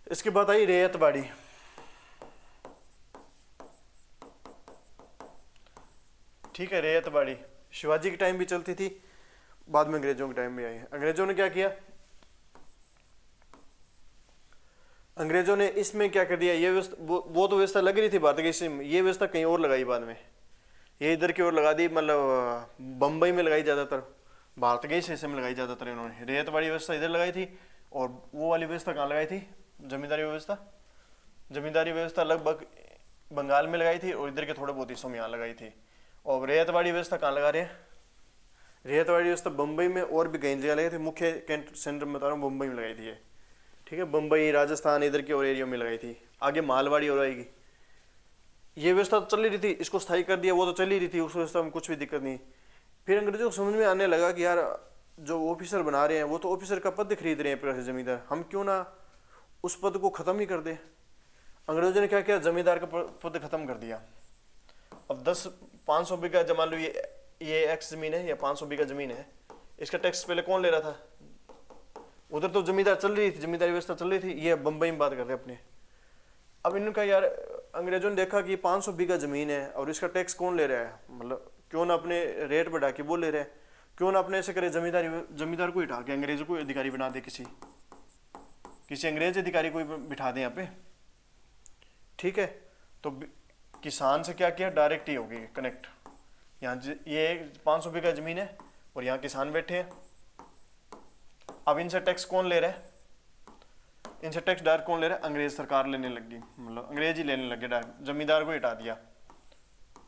इसके बाद आई रेयतबाड़ी, ठीक है। रेयतबाड़ी शिवाजी के टाइम भी चलती थी, बाद में अंग्रेजों के टाइम भी आई है। अंग्रेजों ने क्या किया, अंग्रेजों ने इसमें क्या कर दिया, ये व्यवस्था, वो तो व्यवस्था लग रही थी भारत की, ये व्यवस्था कहीं और लगाई बाद में, ये इधर की ओर लगा दी, मतलब बम्बई में लगाई ज़्यादातर, भारत के हिस्से में लगाई ज़्यादातर इन्होंने। रेतवाड़ी व्यवस्था इधर लगाई थी, और वो वाली व्यवस्था कहाँ लगाई थी, जमींदारी व्यवस्था, जमींदारी व्यवस्था लगभग बंगाल में लगाई थी, और इधर के थोड़े बहुत हिस्सों में यहाँ लगाई थी। और रेतवाड़ी व्यवस्था कहाँ लगा रहे हैं, रेतवाड़ी व्यवस्था बम्बई में और भी कई जगह लगाई थी। मुख्य सेंटर में बता रहा हूँ, मुंबई में लगाई थी ये, ठीक है। बम्बई, राजस्थान, इधर के और एरिया में लगाई थी। आगे मालवाड़ी और आएगी। ये व्यवस्था तो चल ही रही थी, इसको स्थायी कर दिया, वो तो चल ही रही थी, उस व्यवस्था में कुछ भी दिक्कत नहीं। फिर अंग्रेजों को समझ में आने लगा कि यार जो ऑफिसर बना रहे हैं वो तो ऑफिसर का पद खरीद रहे हैं प्रकार से जमींदार, हम क्यों ना उस पद को खत्म ही कर दे। अंग्रेजों ने क्या किया, जमींदार का पद खत्म कर दिया। अब 500 बीघा, मान लो ये एक्स जमीन है, या 500 बीघा जमीन है, इसका टैक्स पहले कौन ले रहा था, उधर तो जमींदार चल रही थी, जमींदारी व्यवस्था चल रही थी। ये बम्बई में बात करते हैं अपने। अब इनका यार, अंग्रेजों ने देखा कि 500 बीघा जमीन है और इसका टैक्स कौन ले रहा है, मतलब क्यों ना अपने रेट बढ़ा के वो ले रहे हैं, क्यों ना अपने ऐसे करे, जमींदार को हटा के अंग्रेजों को अधिकारी बना दे, किसी अंग्रेज अधिकारी को बिठा दे यहाँ पे, ठीक है। तो किसान से क्या किया, डायरेक्ट ही होगी कनेक्ट। यहाँ ये 500 बीघा जमीन है और यहाँ किसान बैठे हैं। अब इनसे टैक्स कौन ले रहा है, इनसे टैक्स डायरेक्ट कौन ले रहा है, अंग्रेज सरकार लेने लगी, मतलब अंग्रेज ही लेने लगे डायरेक्ट, जमींदार को हटा दिया,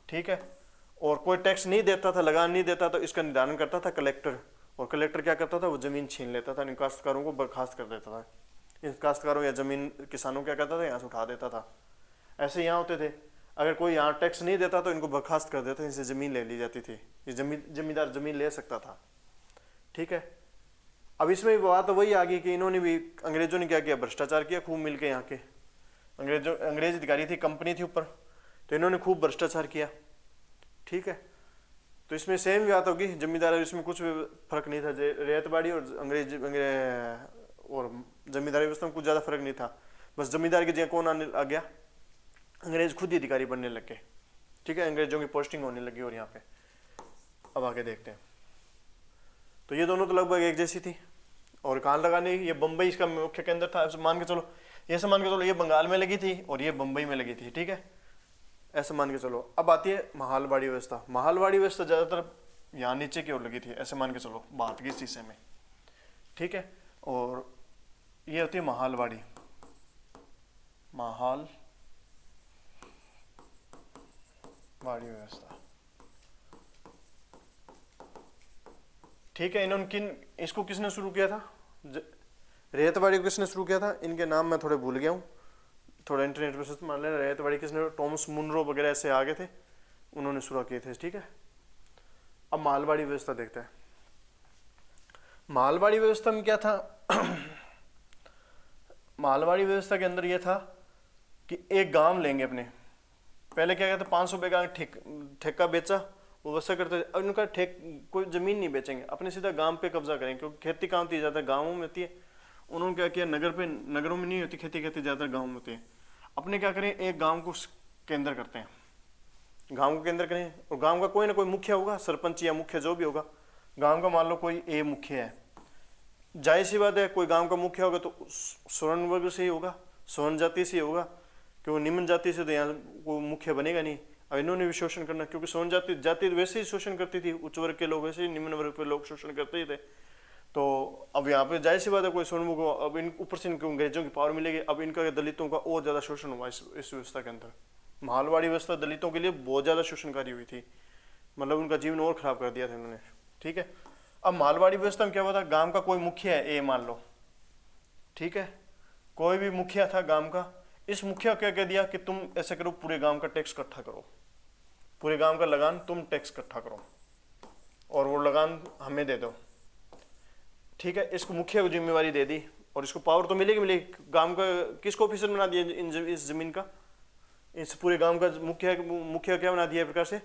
ठीक है। और कोई टैक्स नहीं देता था, लगान नहीं देता, तो इसका निर्धारण करता था कलेक्टर, और कलेक्टर क्या करता था, वो जमीन छीन लेता था, इन काश्तकारों को बर्खास्त कर देता था। इन काश्तकारों या जमीन किसानों क्या करता था, यहाँ से उठा देता था। ऐसे यहाँ होते थे, अगर कोई यहाँ टैक्स नहीं देता तो इनको बर्खास्त कर देते, इनसे जमीन ले ली जाती थी। ये जमींदार जमीन ले सकता था, ठीक है। अब इसमें भी बात वही आ गई कि इन्होंने भी, अंग्रेजों ने क्या किया, भ्रष्टाचार किया खूब मिलके। यहाँ के अंग्रेज अधिकारी थी, कंपनी थी ऊपर, तो इन्होंने खूब भ्रष्टाचार किया, ठीक है। तो इसमें सेम बात होगी, जमींदार, इसमें कुछ भी फर्क नहीं था। रेतबाड़ी और अंग्रेज और जमींदारी व्यवस्था में कुछ ज़्यादा फर्क नहीं था। बस जमींदार की जगह कौन आने आ गया, अंग्रेज खुद ही अधिकारी बनने लग गए, ठीक है। अंग्रेजों की पोस्टिंग होने लगी। और यहाँ पे अब आगे देखते हैं। तो ये दोनों तो लगभग एक जैसी थी। और कहाँ लगाने, ये बम्बई इसका मुख्य केंद्र था। मान के चलो, ये मान के चलो, ये बंगाल में लगी थी और ये बम्बई में लगी थी, ठीक है, ऐसे मान के चलो। अब आती है महालवाड़ी व्यवस्था। महालवाड़ी व्यवस्था ज़्यादातर यहाँ नीचे की ओर लगी थी, ऐसे मान के चलो, भारत के हिस्से में, ठीक है। और ये होती है महालवाड़ी, व्यवस्था, ठीक है, इन्होंने इसको किसने शुरू किया था, रैयतवाड़ी को किसने शुरू किया था, इनके नाम मैं थोड़े भूल गया हूँ, थोड़ा इंटरनेट पर सर्च मान लेना। रैयतवाड़ी किसने, टॉमस मुनरो वगैरह ऐसे आगे थे, उन्होंने शुरू किए थे। ठीक है, अब मालवाड़ी व्यवस्था देखते हैं। मालवाड़ी व्यवस्था में क्या था मालवाड़ी व्यवस्था के अंदर यह था कि एक गांव लेंगे अपने, पहले क्या कहते 500 रुपये का ठेका बेचा, वो वैसा करते थे। अब उनका कोई जमीन नहीं बेचेंगे, अपने सीधा गांव पे कब्जा करेंगे, क्योंकि खेती कहाँ होती है, ज़्यादा गाँवों में होती है। उन्होंने क्या किया, नगरों में नहीं होती खेती, ज़्यादा गाँव में होती है। अपने क्या करें, एक गाँव को केंद्र करते हैं, गाँव को केंद्र करें, और गाँव का कोई ना कोई मुखिया होगा, सरपंच या मुखिया जो भी होगा। गाँव का मान लो कोई ए मुखिया है, जाहिर सी बात है कोई गांव का मुखिया होगा तो स्वर्ण वर्ग से ही होगा, स्वर्ण जाति से ही होगा, क्योंकि निम्न जाति से तो यहाँ कोई मुखिया बनेगा नहीं। अब इन्होंने भी शोषण करना, क्योंकि स्वर्ण जाति वैसे ही शोषण करती थी, उच्च वर्ग के लोग वैसे ही निम्न वर्ग पे लोग शोषण करते ही थे। तो अब यहाँ पे जाहिर सी बात है कोई स्वर्ण को, अब इन ऊपर से इनको अंग्रेजों की पावर मिलेगी, अब इनका दलितों का और ज्यादा शोषण हुआ इस व्यवस्था के अंदर। मालवाड़ी व्यवस्था दलितों के लिए बहुत ज्यादा शोषणकारी हुई थी, मतलब उनका जीवन और खराब कर दिया था इन्होंने। ठीक है, अब मालवाड़ी व्यवस्था में क्या हुआ था, गांव का कोई मुखिया है ए मान लो, ठीक है, कोई भी मुखिया था गांव का, इस मुखिया क्या कह दिया कि तुम ऐसे करो, पूरे गांव का टैक्स इकट्ठा करो, पूरे गांव का लगान तुम टैक्स इकट्ठा करो और वो लगान हमें दे दो। ठीक है, इसको मुखिया को जिम्मेवारी दे दी, और इसको पावर तो मिलेगी। गांव का किसको ऑफिसर बना दिया इस जमीन का, इस पूरे गांव का मुखिया क्या बना दिया, एक प्रकार से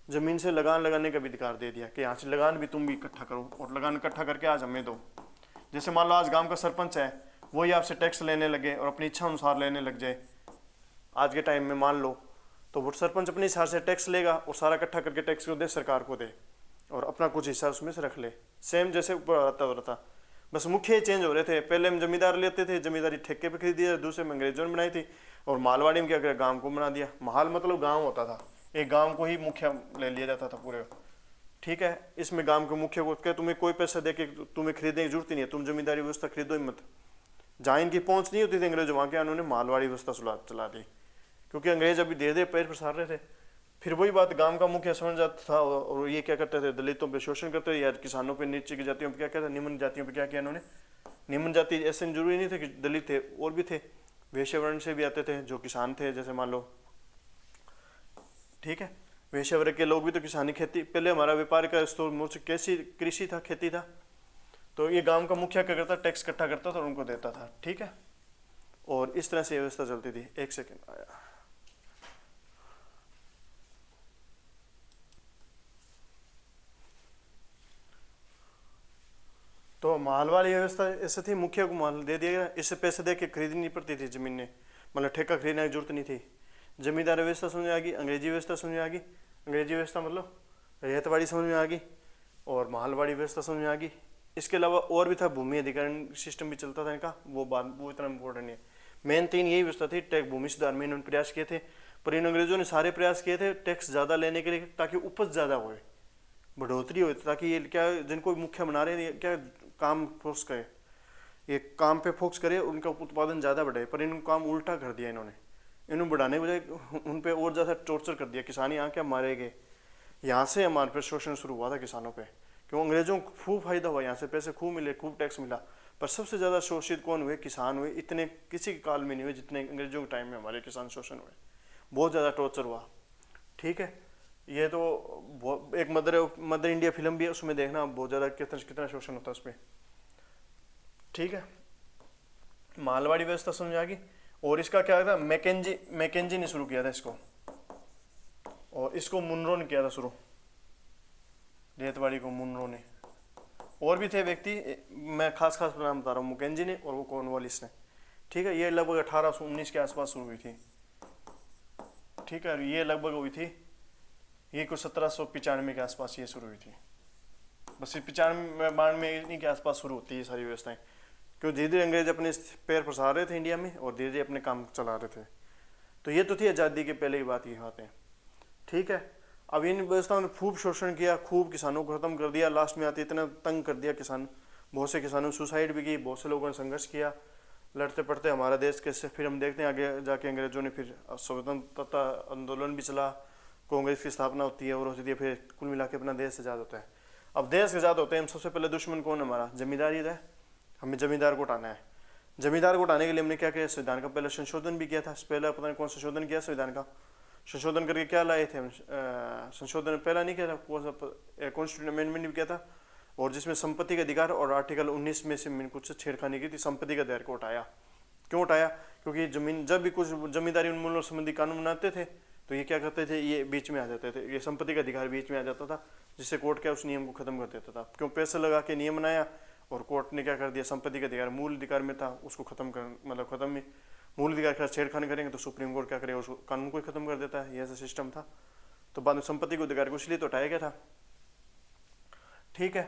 जमीन से लगान लगाने का भी अधिकार दे दिया कि यहाँ से लगान भी तुम भी इकट्ठा करो, और लगान इकट्ठा करके आज हमें दो। जैसे मान लो आज गांव का सरपंच है, वही आपसे टैक्स लेने लगे और अपनी इच्छा अनुसार लेने लग जाए आज के टाइम में मान लो, तो वो सरपंच अपने हिसाब से टैक्स लेगा और सारा इकट्ठा करके टैक्स को दे, सरकार को दे, और अपना कुछ हिस्सा उसमें से रख ले। सेम जैसे ऊपर आता हो रहा था, बस मुखिया चेंज हो रहे थे। पहले हम जमींदार लेते थे, जमींदारी ठेके पे खरीदी है, दूसरे में अंग्रेजों ने बनाई थी, और मालवाड़ी में क्या किया, गांव को बना दिया। महल मतलब गांव होता था, एक गांव को ही मुखिया ले लिया जाता था पूरे। ठीक है, इसमें गांव के मुखिया को क्या, तुम्हें कोई पैसा दे के तुम्हें खरीदने की जरूरत ही नहीं है, तुम जमींदारी व्यवस्था खरीदो ही मत। जहाँ इनकी पहुंच नहीं होती थी अंग्रेज, वहाँ के उन्होंने मालवाड़ी व्यवस्था चला दी, क्योंकि अंग्रेज अभी धीरे धीरे पैर पसार रहे थे। फिर वही बात, गांव का मुखिया समझ जाता था, और ये क्या करते थे, दलितों पे शोषण करते थे, या किसानों पे, नीचे की जातियों पे क्या कहते, निम्न जातियों पे क्या किया इन्होंने। निम्न जाति ऐसे जरूरी नहीं थे कि दलित थे, और भी थे, वैश्य वर्ण से भी आते थे जो किसान थे, जैसे मान लो। ठीक है, वैश्य वर्ग के लोग भी तो किसानी खेती, पहले हमारा व्यापार का स्रोत कैसी कृषि था, खेती था। तो ये गांव का मुखिया क्या करता, टैक्स इकट्ठा करता था और उनको देता था। ठीक है, और इस तरह से व्यवस्था चलती थी। एक सेकेंड आया, तो मालवाड़ी व्यवस्था ऐसे थी, मुखिया को माल दे दिया गया, इससे पैसे दे के खरीदनी नहीं पड़ती थी जमीनें, मतलब ठेका खरीदने की जरूरत नहीं थी। जमींदार व्यवस्था समझ में आ गई, अंग्रेजी व्यवस्था समझ में आ गई, अंग्रेजी व्यवस्था मतलब रैयतवाड़ी समझ में आ गई, और मालवाड़ी व्यवस्था समझ में आ गई। इसके अलावा और भी था, भूमि अधिग्रहण सिस्टम भी चलता था इनका, वो इतना इम्पोर्टेंट नहीं है। मेन 3 यही व्यवस्था थी। टैक्स भूमि सुधार में इन्होंने प्रयास किए थे, पर इन अंग्रेजों ने सारे प्रयास किए थे टैक्स ज़्यादा लेने के लिए, ताकि उपज ज़्यादा हो, बढ़ोतरी हो, ताकि ये क्या जिनको मुख्य बना रहे हैं क्या काम फोकस करे, ये काम पे फोकस करे, उनका उत्पादन ज़्यादा बढ़े। पर इनको काम उल्टा कर दिया इन्होंने बढ़ाने बजाय उन पे और ज़्यादा टॉर्चर कर दिया। किसान यहाँ क्या मारे गए, यहाँ से हमारे पे शोषण शुरू हुआ था किसानों पे, क्यों अंग्रेजों को खूब फायदा हुआ, यहाँ से पैसे खूब मिले, खूब टैक्स मिला, पर सबसे ज़्यादा शोषित कौन हुए, किसान हुए। इतने किसी के काल में नहीं हुए जितने अंग्रेजों के टाइम में हमारे किसान शोषण हुए, बहुत ज़्यादा टॉर्चर हुआ। ठीक है, ये तो एक मदर इंडिया फिल्म भी है, उसमें देखना बहुत ज़्यादा कितना शोषण होता है उस पर। ठीक है, मालवाड़ी व्यवस्था समझ आ गई। और इसका क्या था, मैकेंजी ने शुरू किया था इसको, और इसको मुनरो ने किया था शुरू, रैयतवाड़ी को मुनरो ने। और भी थे व्यक्ति, मैं खास नाम बता रहा हूँ, मैकेंजी ने और वो कॉर्नवालिस ने। ठीक है, ये लगभग 1819 के आसपास शुरू हुई थी। ठीक है, ये लगभग हुई थी, ये कुछ 1795 के आसपास ये शुरू हुई थी। बस ये 95 इन्हीं के आसपास शुरू होती है सारी व्यवस्थाएं, क्योंकि धीरे धीरे अंग्रेज अपने पैर पसार रहे थे इंडिया में, और धीरे धीरे अपने काम चला रहे थे। तो ये तो थी आज़ादी के पहले की बात, ये बातें। ठीक है, अब इन व्यवस्थाओं ने खूब शोषण किया, खूब किसानों को खत्म कर दिया, लास्ट में आते इतना तंग कर दिया किसान, बहुत से किसानों ने सुसाइड भी की, बहुत से लोगों ने संघर्ष किया, लड़ते पड़ते हमारा देश कैसे। फिर हम देखते हैं आगे जाके अंग्रेजों ने फिर स्वतंत्रता आंदोलन भी चला, कांग्रेस की स्थापना होती है और होती है, फिर कुल मिला के अपना देश आज़ाद होता है। अब देश आजाद होते हैं हम सबसे पहले दुश्मन कौन है हमारा, जमींदारी है, हमें जमींदार को उठाना है। जमींदार को उठाने के लिए हमने क्या किया, संविधान का पहले संशोधन भी किया था। पहले पता नहीं कौन संशोधन किया संविधान का, संशोधन करके क्या लाए थे हम, संशोधन पहला नहीं किया था, कॉन्स्टिट्यूशन अमेंडमेंट भी किया था, और जिसमें संपत्ति का अधिकार और आर्टिकल 19 में से मैंने कुछ छेड़खानी की थी, संपत्ति का अधिकार को उठाया। क्यों उठाया, क्योंकि जमीन जब भी कुछ जमींदारी उन्मूलन संबंधी कानून बनाते थे तो ये क्या करते थे, ये बीच में आ जाते थे, ये संपत्ति का अधिकार बीच में आ जाता था, जिससे कोर्ट क्या उस नियम को खत्म कर देता था। क्यों, पैसे लगा के नियम बनाया और कोर्ट ने क्या कर दिया, संपत्ति का अधिकार मूल अधिकार में था उसको खत्म कर, मतलब खत्म में मूल अधिकार का छेड़खानी करेंगे तो सुप्रीम कोर्ट क्या करेगा, उसको कानून को ही खत्म कर देता है, ये ऐसा सिस्टम था। तो बाद में संपत्ति को अधिकार को इसलिए तो उठाया गया था। ठीक है,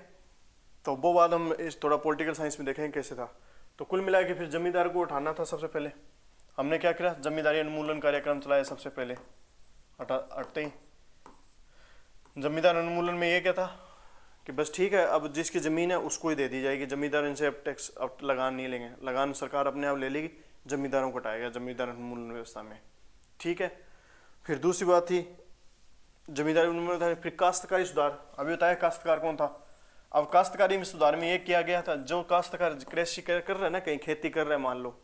तो वो बात हम इस थोड़ा पॉलिटिकल साइंस में देखेंगे कैसे था। तो कुल मिला के फिर जमींदार को उठाना था। सबसे पहले हमने क्या किया, जमींदारी उन्मूलन कार्यक्रम चलाया सबसे पहले हटते ही। जमींदार उन्मूलन में ये क्या था कि बस ठीक है, अब जिसकी ज़मीन है उसको ही दे दी जाएगी, जमींदार इनसे अब टैक्स अब लगान नहीं लेंगे, लगान सरकार अपने आप ले लेगी, जमींदारों को हटाएगा जमींदार उन्मूलन व्यवस्था में। ठीक है, फिर दूसरी बात थी जमींदारी उन्मूलन था। फिर काश्तकारी सुधार, अभी बताया काश्तकार कौन था। अब काश्तकारी में सुधार में ये किया गया था, जो काश्तकार कृषि कर रहा है ना, कहीं खेती कर रहा है मान लो,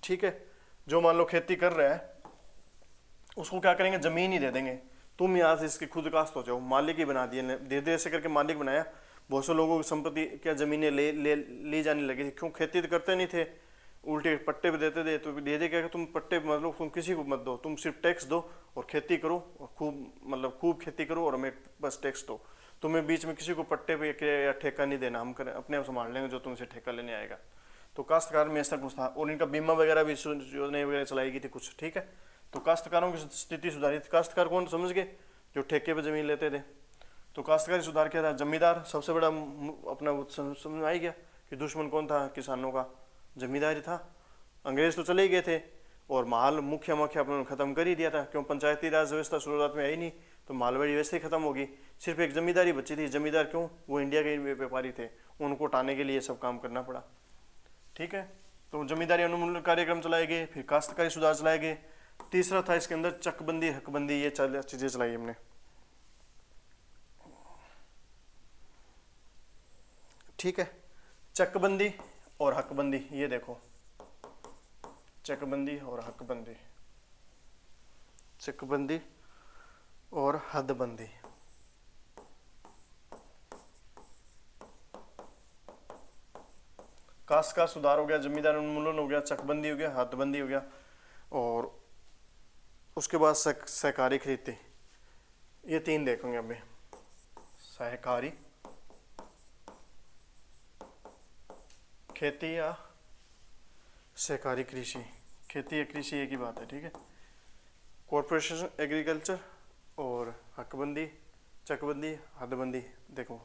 ठीक है, जो मान लो खेती कर रहा है उसको क्या करेंगे, जमीन ही दे देंगे, तुम यहाँ से इसकी खुद काश्त हो जाओ, मालिक ही बना दिया, धीरे धीरे ऐसे करके मालिक बनाया। बहुत से लोगों की संपत्ति क्या जमीनें ली जाने लगी थी। क्यों, खेती तो करते नहीं थे, उल्टे पट्टे पे देते थे। तो दे दे क्या, तुम पट्टे मतलब तुम किसी को मत दो, तुम सिर्फ टैक्स दो और खेती करो, और खूब खेती करो और हमें बस टैक्स दो, तुम्हें बीच में किसी को पट्टे पे या ठेका नहीं देना, हम करें अपने आप संभाल लेंगे जो तुमसे ठेका लेने आएगा। तो काश्तकार में ऐसा कुछ था, और इनका बीमा वगैरह भी योजना वगैरह चलाई गई थी कुछ। ठीक है, तो काश्तकारों की स्थिति सुधारी थी। काश्तकार कौन समझ गए, जो ठेके पे जमीन लेते थे। तो काश्तकारी सुधार क्या था, जमींदार सबसे बड़ा अपना समझ आ गया कि दुश्मन कौन था किसानों का, जमींदारी था। अंग्रेज तो चले गए थे और माल मुख्य अपने खत्म कर ही दिया था। क्यों, पंचायती राज व्यवस्था शुरुआत में आई नहीं, तो मालवाड़ी वैसे ही खत्म होगी, सिर्फ एक जमींदारी बची थी। जमींदार क्यों, वो इंडिया के व्यापारी थे, उनको हटाने के लिए सब काम करना पड़ा। ठीक है, तो जमींदारी उन्मूलन कार्यक्रम चलाए गए, फिर काश्तकारी सुधार चलाए गए। तीसरा था इसके अंदर चकबंदी हकबंदी, ये चीजें चलाई हमने। ठीक है, चकबंदी और हकबंदी, ये देखो चकबंदी और हकबंदी, चकबंदी और हदबंदी। काश्त का सुधार हो गया, जमींदार उन्मूलन हो गया, चकबंदी हो गया, हदबंदी हो गया, और उसके बाद सहकारी खेती। ये तीन देखेंगे अभी, सहकारी खेती या सहकारी कृषि, खेती या कृषि एक ही बात है। ठीक है, कॉर्पोरेशन एग्रीकल्चर और हकबंदी, चकबंदी, हदबंदी। देखो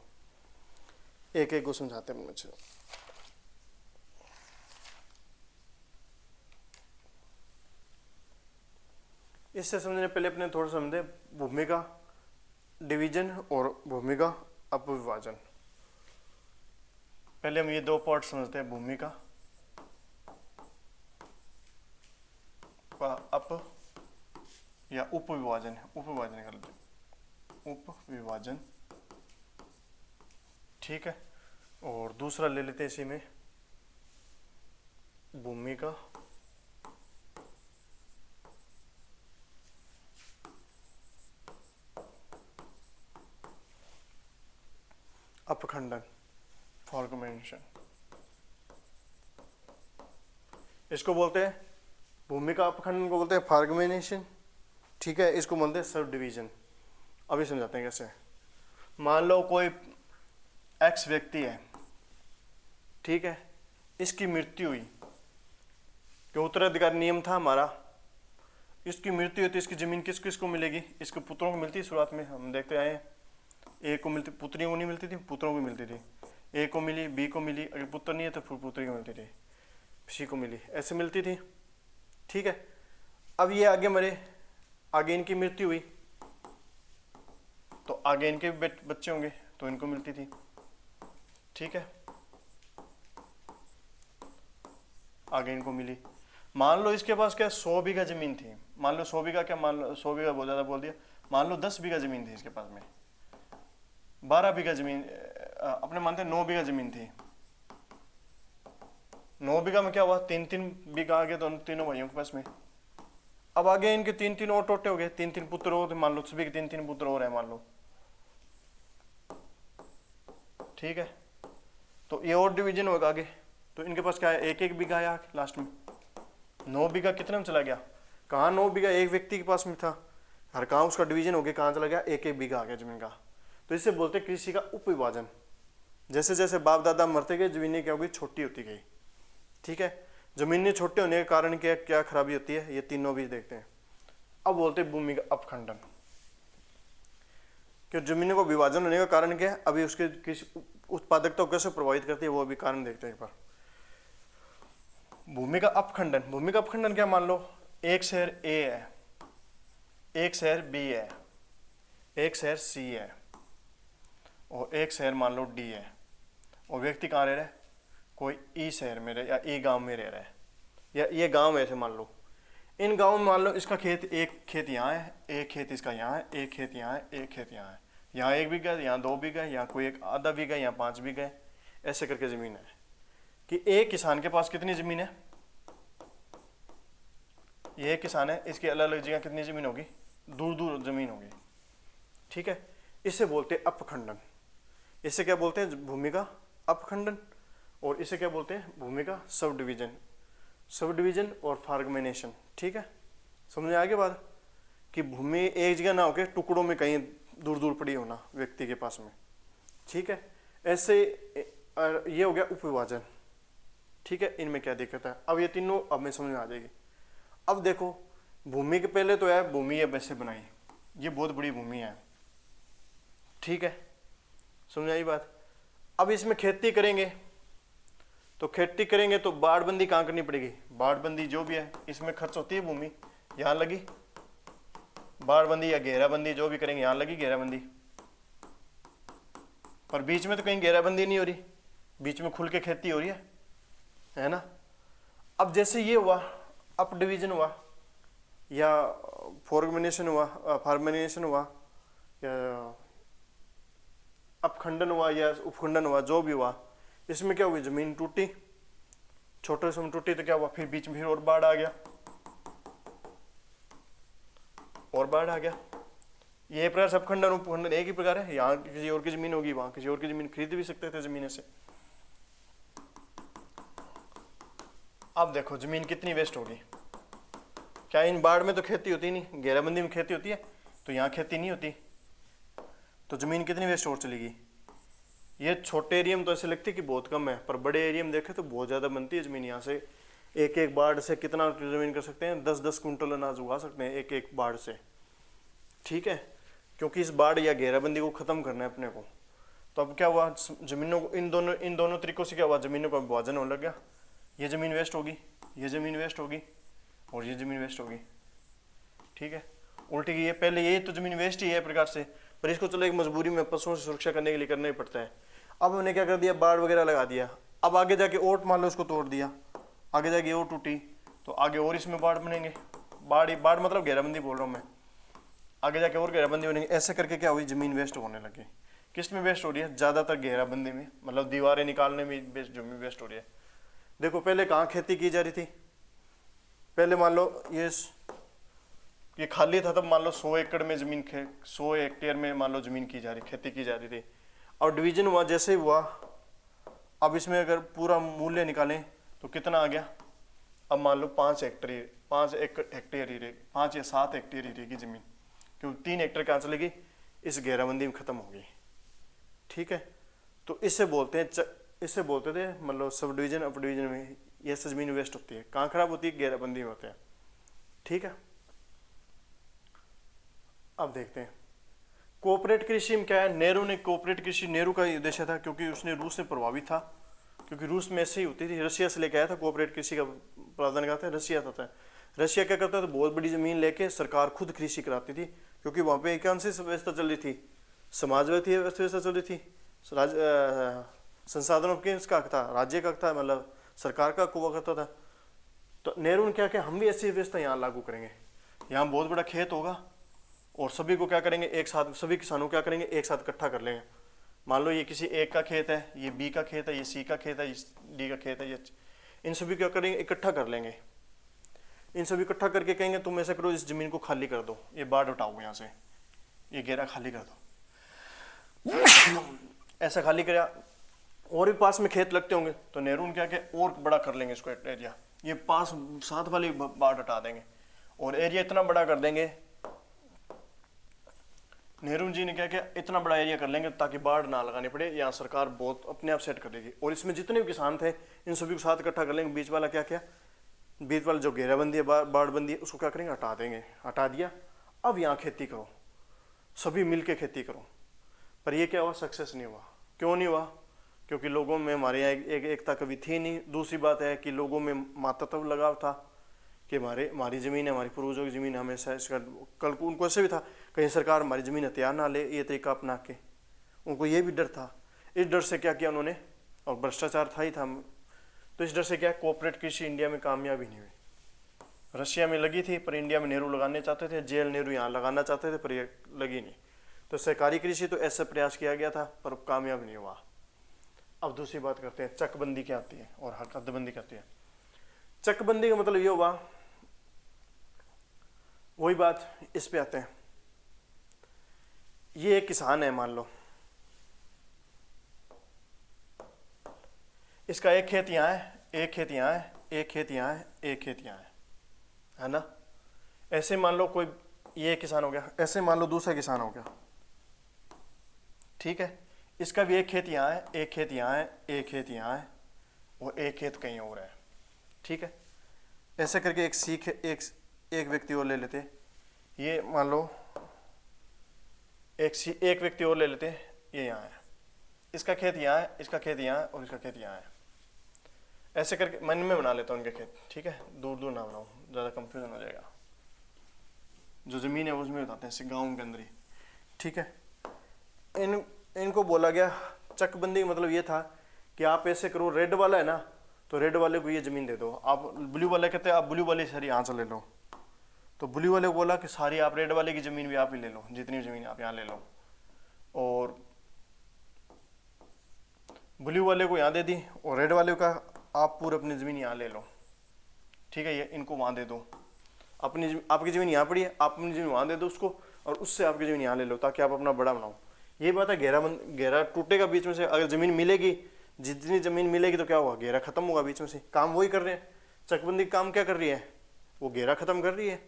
एक एक को समझाते हैं मुझे। इससे समझने पहले अपने थोड़ा समझे भूमिका डिवीजन और भूमिका अपविभाजन। पहले हम ये दो पार्ट समझते हैं, भूमिका का अप या उपविभाजन, उपविभाजन कर लेते, उपविभाजन। ठीक है, और दूसरा ले लेते हैं इसी में भूमिका अपखंडन, फ्रैगमेंटेशन। इसको बोलते हैं भूमिका अपखंडन को बोलते हैं फ्रैगमेंटेशन। ठीक है, इसको बोलते हैं सब डिवीजन। अभी समझाते हैं कैसे। मान लो कोई एक्स व्यक्ति है, ठीक है, इसकी मृत्यु हुई, कि उत्तराधिकार नियम था हमारा, इसकी मृत्यु हुई तो इसकी जमीन किस किस को मिलेगी, इसके पुत्रों को मिलती है। शुरुआत में हम देखते आए हैं, ए को मिलती, पुत्रियों को नहीं मिलती थी, पुत्रों को मिलती थी। ए को मिली, बी को मिली, अगर पुत्र नहीं है तो फिर पुत्री को मिलती थी, सी को मिली, ऐसे मिलती थी। ठीक है, अब ये आगे मरे, आगे इनकी मृत्यु हुई तो आगे इनके भी बच्चे होंगे तो इनको मिलती थी। ठीक है, आगे इनको मिली। मान लो इसके पास क्या 100 बीघा जमीन थी, मान लो 100 बीघा, क्या मान लो 100 बीघा बहुत ज्यादा बोल दिया, मान लो 10 बीघा जमीन थी इसके पास में, 12 बीघा जमीन, अपने मानते हैं 9 बीघा जमीन थी। 9 बीघा में क्या हुआ, 3-3 बीघा आ गए दोनों तीनों भाइयों के पास में। अब आगे इनके 3-3 और टोटे हो गए, 3-3 पुत्र और मान लो, सभी के 3-3 पुत्र और है मान लो, ठीक है। तो ये और डिवीजन होगा आगे, तो इनके पास क्या है, 1-1 बीघा आया लास्ट में। 9 बीघा कितने में चला गया, कहाँ 9 बीघा एक व्यक्ति के पास में था, हर कहाँ उसका डिवीजन हो गया, कहाँ चला गया, 1-1 बीघा आ गया जमीन का। तो इससे बोलते कृषि का उप विभाजन। जैसे जैसे बाप दादा मरते गए जमीनें क्या हो गई, छोटी होती गई, ठीक है। जमीनें छोटे होने के कारण क्या क्या खराबी होती है, ये तीनों भी देखते हैं। अब बोलते हैं भूमि का अपखंडन। कि जमीनों को विभाजन होने का कारण क्या है, अभी उसके कृषि उत्पादकता को कैसे प्रभावित करती है वो अभी कारण देखते हैं एक बार। भूमि का अपखंडन, भूमि का अपखंडन क्या, मान लो एक शहर ए है, एक शहर बी है, एक शहर सी है और एक शहर मान लो डी है, और व्यक्ति कहाँ रह रहा है, कोई ई शहर में रहे या ई गांव में रह रहा है, या ये गांव ऐसे मान लो। इन गांव में मान लो इसका खेत, एक खेत यहाँ है, एक खेत इसका यहाँ है, एक खेत यहाँ है, एक खेत यहाँ है, यहाँ 1 बीघा, यहाँ 2 बीघा, यहाँ कोई एक आधा बीघा, यहाँ 5 बीघा है, ऐसे करके जमीन है। कि एक किसान के पास कितनी जमीन है, ये किसान है, इसकी अलग अलग जगह कितनी जमीन होगी, दूर दूर जमीन होगी, ठीक है। इसे बोलते हैं अपखंडन। इसे क्या बोलते हैं, भूमि का अपखंडन। और इसे क्या बोलते हैं, भूमि का सब डिवीजन। सब डिवीजन और फ्रैगमेंटेशन, ठीक है। समझ में आ गया बात, कि भूमि एक जगह ना होकर टुकड़ों में कहीं दूर दूर पड़ी होना व्यक्ति के पास में, ठीक है। ऐसे ये हो गया उपविभाजन, ठीक है। इनमें क्या दिक्कत है, अब ये तीनों अब में समझ में आ जाएगी। अब देखो भूमि के पहले तो है, भूमि है वैसे बनाई, ये बहुत बड़ी भूमि है, ठीक है, समझ आई बात। अब इसमें खेती करेंगे, तो खेती करेंगे तो बाड़बंदी कहाँ करनी पड़ेगी, बाड़बंदी जो भी है इसमें खर्च होती है भूमि, यहाँ लगी बाड़बंदी या घेराबंदी, जो भी करेंगे यहाँ लगी घेराबंदी। पर बीच में तो कहीं घेराबंदी नहीं हो रही, बीच में खुल के खेती हो रही है ना। अब जैसे ये हुआ अप डिवीजन हुआ या फॉर्मेशन हुआ या अपखंडन हुआ या उपखंडन हुआ, जो भी हुआ, इसमें क्या हुई, जमीन टूटी, छोटे से टूटी तो क्या हुआ, फिर बीच में फिर और बाढ़ आ गया, और बाढ़ आ गया। ये प्रकार से अपखंडन उपखंडन एक ही प्रकार है, यहाँ किसी और की जमीन होगी, वहां किसी और की जमीन खरीद भी सकते थे जमीन से। अब देखो जमीन कितनी वेस्ट होगी, क्या इन बाढ़ में तो खेती होती नहीं, घेराबंदी में खेती होती है, तो यहाँ खेती नहीं होती, तो जमीन कितनी वेस्ट और चलेगी। ये छोटे एरिया में तो ऐसे लगती है कि बहुत कम है, पर बड़े एरिया में देखें तो बहुत ज़्यादा बनती है जमीन। यहाँ से एक एक बाढ़ से कितना जमीन कर सकते हैं, 10-10 कुंटल अनाज उगा सकते हैं एक एक बाढ़ से, ठीक है। क्योंकि इस बाढ़ या घेराबंदी को ख़त्म करना है अपने को। तो अब क्या हुआ, जमीनों को इन दोनों तरीकों से क्या हुआ, जमीनों का विभाजन होने लग गया। ये ज़मीन वेस्ट होगी, ये ज़मीन वेस्ट होगी और ये ज़मीन वेस्ट होगी, ठीक है। उल्टी की ये पहले ये तो ज़मीन वेस्ट ही है प्रकार से, पर इसको चलो एक मजबूरी में पशुओं से सुरक्षा करने के लिए करना ही पड़ता है। अब हमने क्या कर दिया, बाढ़ वगैरह लगा दिया। अब आगे जाके और मान लो उसको तोड़ दिया, आगे जाके और टूटी, तो आगे और इसमें बाढ़ बनेंगे। बाढ़ मतलब घेराबंदी बोल रहा हूँ मैं, आगे जाके और घेराबंदी बनेंगे। ऐसे करके क्या हुई, जमीन वेस्ट होने लगी। किस में वेस्ट हो रही है, ज़्यादातर घेराबंदी में, मतलब दीवारें निकालने में जमीन वेस्ट हो रही है। देखो पहले कहाँ खेती की जा रही थी, पहले मान लो ये खाली था, तब मान लो 100 एकड़ में जमीन 100 हेक्टेयर में मान लो जमीन की जा रही, खेती की जा रही थी। और डिवीजन हुआ, जैसे ही हुआ, अब इसमें अगर पूरा मूल्य निकालें तो कितना आ गया, अब मान लो 5 हेक्टेयर 5 हेक्टेयर ही रहेगी, 5 या 7 हेक्टेयर ही रहेगी जमीन, क्योंकि 3 हेक्टेयर कहाँ चलेगी, इस घेराबंदी में खत्म होगी, ठीक है। तो इससे बोलते थे मतलब सब डिवीजन अप डिवीजन में ये जमीन वेस्ट होती है। कहाँ खराब होती है, घेराबंदी में होते हैं, ठीक है। अब देखते हैं कोऑपरेट कृषि में क्या है। नेहरू ने कोऑपरेट कृषि, नेहरू का उद्देश्य था क्योंकि उसने रूस से प्रभावित था, क्योंकि रूस में ऐसे ही होती थी, रशिया से लेके आया था कोऑपरेट कृषि का प्रावधान करता है रशिया था। रशिया क्या करता था, बहुत बड़ी जमीन लेके सरकार खुद कृषि कराती थी, क्योंकि वहाँ पे कौन सी व्यवस्था चल रही थी, समाजवादी व्यवस्था चल रही थी, संसाधनों किसका था, राज्य का था, मतलब सरकार का हुआ करता था। तो नेहरू ने क्या किया, हम भी ऐसी व्यवस्था यहाँ लागू करेंगे, यहाँ बहुत बड़ा खेत होगा और सभी को क्या करेंगे एक साथ, सभी किसानों को क्या करेंगे एक साथ इकट्ठा कर लेंगे, मान लो ये किसी एक का खेत है, ये बी का खेत है, ये सी का खेत है, ये डी का खेत है, ये इन सभी क्या करेंगे, इकट्ठा कर लेंगे। इन सभी इकट्ठा करके कहेंगे तुम ऐसा करो, इस जमीन को खाली कर दो, ये बाढ़ उठाओ यहाँ से, ये घेरा खाली कर दो। ऐसा खाली किया, और भी पास में खेत लगते होंगे तो नेहरू ने क्या किया, और बड़ा कर लेंगे इसको एरिया, ये पास साथ वाली बाढ़ हटा देंगे और एरिया इतना बड़ा कर देंगे। नेहरू जी ने क्या किया, इतना बड़ा एरिया कर लेंगे ताकि बाढ़ ना लगानी पड़े, यहाँ सरकार बहुत अपने आप सेट कर देगी। और इसमें जितने भी किसान थे इन सभी को साथ इकट्ठा कर लेंगे। बीच वाला क्या किया, बीच वाला जो घेराबंदी है, बाढ़ बंदी है, उसको क्या करेंगे, हटा देंगे, हटा दिया। अब यहाँ खेती करो, सभी मिल के खेती करो। पर ये क्या हुआ, सक्सेस नहीं हुआ। क्यों नहीं हुआ, क्योंकि लोगों में हमारे यहाँ एकता कभी थी नहीं। दूसरी बात है कि लोगों में मातृत्व लगाव था कि हमारी ज़मीन है, हमारी पूर्वजों की ज़मीन, हमेशा इसका कल को उनको ऐसे भी था कहीं सरकार हमारी ज़मीन हथियार ना ले, ये तरीका अपना के, उनको ये भी डर था। इस डर से क्या किया उन्होंने, और भ्रष्टाचार था ही था, तो इस डर से क्या, कोऑपरेट कृषि इंडिया में कामयाबी नहीं हुई। रशिया में लगी थी पर इंडिया में नेहरू लगाने चाहते थे, जेएल नेहरू यहाँ लगाना चाहते थे पर ये लगी नहीं। तो सहकारी कृषि तो ऐसा प्रयास किया गया था पर कामयाब नहीं हुआ। अब दूसरी बात करते हैं, चकबंदी क्या आती है और हदबंदी क्या आती है। चकबंदी का मतलब ये हुआ, वही बात इस पे आते हैं। ये एक किसान है, मान लो इसका एक खेत यहाँ है, एक खेत यहाँ है, एक खेत यहाँ है, एक खेत यहाँ है ना। ऐसे मान लो कोई, ये किसान हो गया, ऐसे मान लो दूसरा किसान हो गया, ठीक है। इसका भी एक खेत यहाँ है, एक खेत यहाँ है, एक खेत यहाँ है और एक खेत कहीं और है, ठीक है। ऐसे करके एक व्यक्ति और ले लेते, ये मान लो एक व्यक्ति और ले लेते, ये यहाँ है, इसका खेत यहाँ है, इसका खेत यहाँ है और इसका खेत यहाँ है। ऐसे करके मन में बना लेता हूँ उनके खेत, ठीक है, दूर दूर ना बनाऊँ, ज़्यादा कंफ्यूजन हो जाएगा। जो ज़मीन है उसमें बताते हैं, इसे गाँव के अंदर ही, ठीक है। इनको बोला गया, चकबंदी का मतलब ये था कि आप ऐसे करो, रेड वाला है ना तो रेड वाले को ये ज़मीन दे दो, आप ब्लू वाले कहते हैं आप ब्लू वाली सारी यहाँ से ले लो, तो ब्लू वाले को बोला कि सारी आप रेड वाले की ज़मीन भी आप ही ले लो, जितनी ज़मीन आप यहाँ ले लो, और ब्लू वाले को यहाँ दे दी और रेड वाले का आप पूरे अपनी ज़मीन यहाँ ले लो, ठीक है। ये इनको वहाँ दे दो, आपकी ज़मीन यहाँ पड़ी है, आप अपनी ज़मीन वहाँ दे दो उसको, और उससे आपकी ज़मीन यहाँ ले लो ताकि आप अपना बड़ा बनाओ। ये बात है, घेरा टूटेगा बीच में से, अगर ज़मीन मिलेगी, जितनी ज़मीन मिलेगी तो क्या होगा, घेरा खत्म होगा बीच में से। काम वही कर रहे हैं, चकबंदी काम क्या कर रही है, वो घेरा खत्म कर रही है।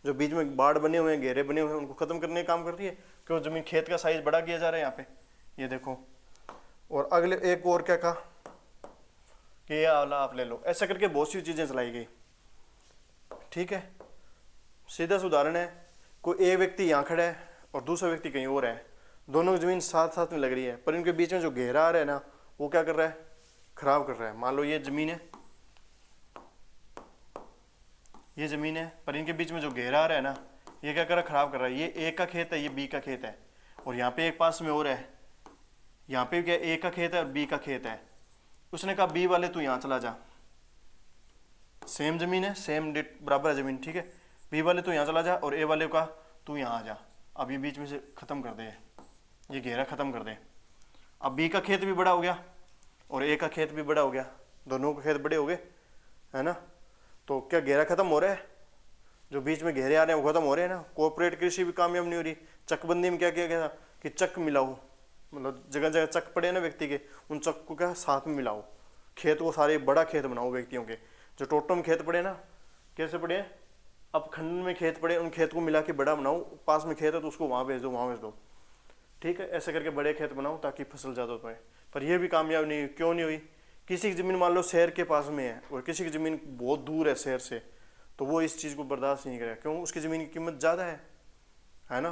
जो बीच में बाढ़ बने हुए हैं, घेरे बने हुए हैं, उनको खत्म करने का काम करती है, क्यों, ज़मीन खेत का साइज बड़ा किया जा रहा है यहाँ पे, ये देखो। और अगले एक और क्या कहा कि ये आला आप ले लो। ऐसा करके बहुत सी चीज़ें चलाई गई, ठीक है। सीधा सा उदाहरण है, कोई एक व्यक्ति यहाँ खड़ा है और दूसरा व्यक्ति कहीं और है, दोनों की ज़मीन साथ साथ में लग रही है, पर इनके बीच में जो घेरा आ रहा है ना, वो क्या कर रहा है, खराब कर रहा है। मान लो ये ज़मीन है, ये ज़मीन है, पर इनके बीच में जो घेरा आ रहा है ना, ये क्या कर रहा है, खराब कर रहा है। ये ए का खेत है, ये बी का खेत है, और यहाँ पे एक पास में और है, यहाँ पे क्या ए का खेत है और बी का खेत है। उसने कहा बी वाले तू यहाँ चला जा, सेम ज़मीन है, सेम बराबर है ज़मीन, ठीक है। बी वाले तू यहाँ चला जा और ए वाले का तू यहाँ आ जा। अब ये बीच में से ख़त्म कर दे, ये घेरा ख़त्म कर दे। अब बी का खेत भी बड़ा हो गया और ए का खेत भी बड़ा हो गया, दोनों के खेत बड़े हो गए, है ना। तो क्या घेरा खत्म हो रहा है, जो बीच में घेरे आ रहे हैं वो खत्म हो रहे हैं ना। कोऑपरेट कृषि भी कामयाब नहीं हो रही। चकबंदी में क्या किया गया था कि चक मिलाओ, मतलब जगह जगह चक पड़े ना व्यक्ति के, उन चक को क्या साथ में मिलाओ, खेत को सारे बड़ा खेत बनाओ व्यक्तियों के। जो टोटो में खेत पड़े ना, कैसे पड़े हैं, अब खंड में खेत पड़े, उन खेत को मिला के बड़ा बनाओ। पास में खेत है तो उसको वहाँ भेज दो, वहाँ भेज दो, ठीक है। ऐसे करके बड़े खेत बनाओ ताकि फसल ज़्यादा हो पाए। पर यह भी कामयाब नहीं हुई। क्यों नहीं हुई, किसी की ज़मीन मान लो शहर के पास में है और किसी की ज़मीन बहुत दूर है शहर से, तो वो इस चीज़ को बर्दाश्त नहीं करेगा। क्यों, उसकी ज़मीन की कीमत ज़्यादा है ना।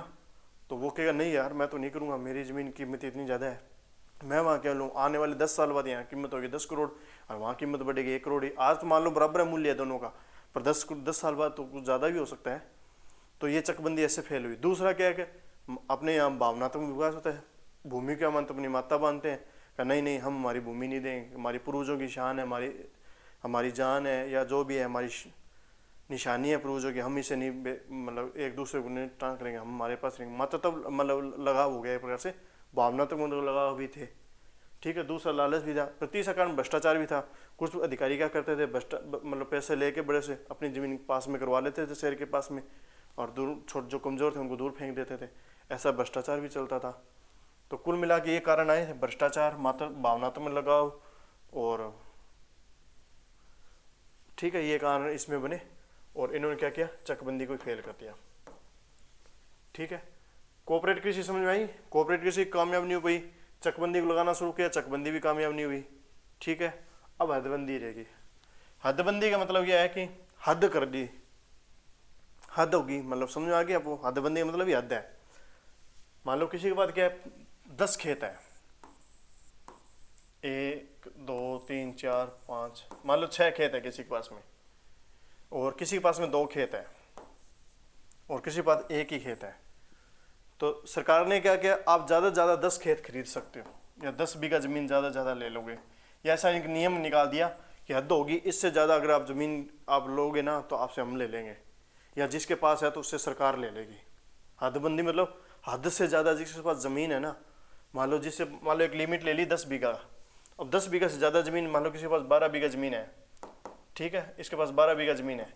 तो वो कहेगा नहीं यार मैं तो नहीं करूँगा, मेरी ज़मीन की कीमत इतनी ज़्यादा है, मैं वहाँ क्या लूँ। आने वाले 10 साल बाद यहाँ कीमत होगी 10 करोड़ और वहाँ कीमत बढ़ेगी 1 करोड़ ही। आज तो मान लो बराबर है मूल्य है दोनों का, पर 10 साल बाद तो कुछ ज़्यादा भी हो सकता है। तो ये चकबंदी ऐसे फेल हुई। दूसरा क्या है कि अपने यहाँ भावनात्मक विकास होता है, भूमि का मन तो अपनी माता बांधते हैं कि नहीं नहीं हम हमारी भूमि नहीं देंगे, हमारी पूर्वजों की शान है, हमारी जान है, या जो भी है हमारी निशानी है पूर्वजों की, हम इसे नहीं मतलब एक दूसरे को नहीं टांग करेंगे, हम हमारे पास रहेंगे। माता तब मतलब लगाव हो गया एक प्रकार से भावनात्मक मतलब लगाव भी थे। ठीक है, दूसरा लालच भी था, पर तीसरा कारण भ्रष्टाचार भी था। कुछ अधिकारी क्या करते थे, मतलब पैसे लेके बड़े से अपनी जमीन पास में करवा लेते थे शहर के पास में, और दूर छोटे जो कमजोर थे उनको दूर फेंक देते थे। ऐसा भ्रष्टाचार भी चलता था। तो कुल मिला के ये कारण आए थे, भ्रष्टाचार, मात्र भावनात्मक लगाव, और ठीक है ये कारण इसमें बने। और इन्होंने क्या किया, चकबंदी को फेल कर दिया। ठीक है, कोऑपरेटिव कृषि समझ में आई। कोऑपरेटिव कृषि कामयाब नहीं हो पाई, चकबंदी को लगाना शुरू किया, चकबंदी भी कामयाब नहीं हुई। ठीक है, अब हदबंदी रहेगी। हदबंदी का मतलब यह है कि हद कर दी, हद होगी, मतलब समझ में आ गया आपको। हदबंदी का मतलब ये हद है। मान लो किसी के पास क्या है, 10 खेत है, 1 2 3 4 5, मान लो 6 खेत है किसी के पास में, और किसी के पास में 2 खेत है, और किसी के पास 1 ही खेत है। तो सरकार ने क्या किया, आप ज़्यादा से ज़्यादा 10 खेत खरीद सकते हो, या 10 बीघा ज़मीन ज़्यादा से ज़्यादा ले लोगे, या ऐसा एक नियम निकाल दिया कि हद होगी, इससे ज़्यादा अगर आप ज़मीन आप लोगे ना तो आपसे हम ले लेंगे, या जिसके पास है तो उससे सरकार ले लेगी। हदबंदी मतलब हद से ज़्यादा जिसके पास ज़मीन है ना, मान लो एक लिमिट ले ली 10 बीघा। अब 10 बीघा से ज़्यादा ज़मीन, मान लो किसी के पास 12 बीघा ज़मीन है, ठीक है, इसके पास 12 बीघा ज़मीन है,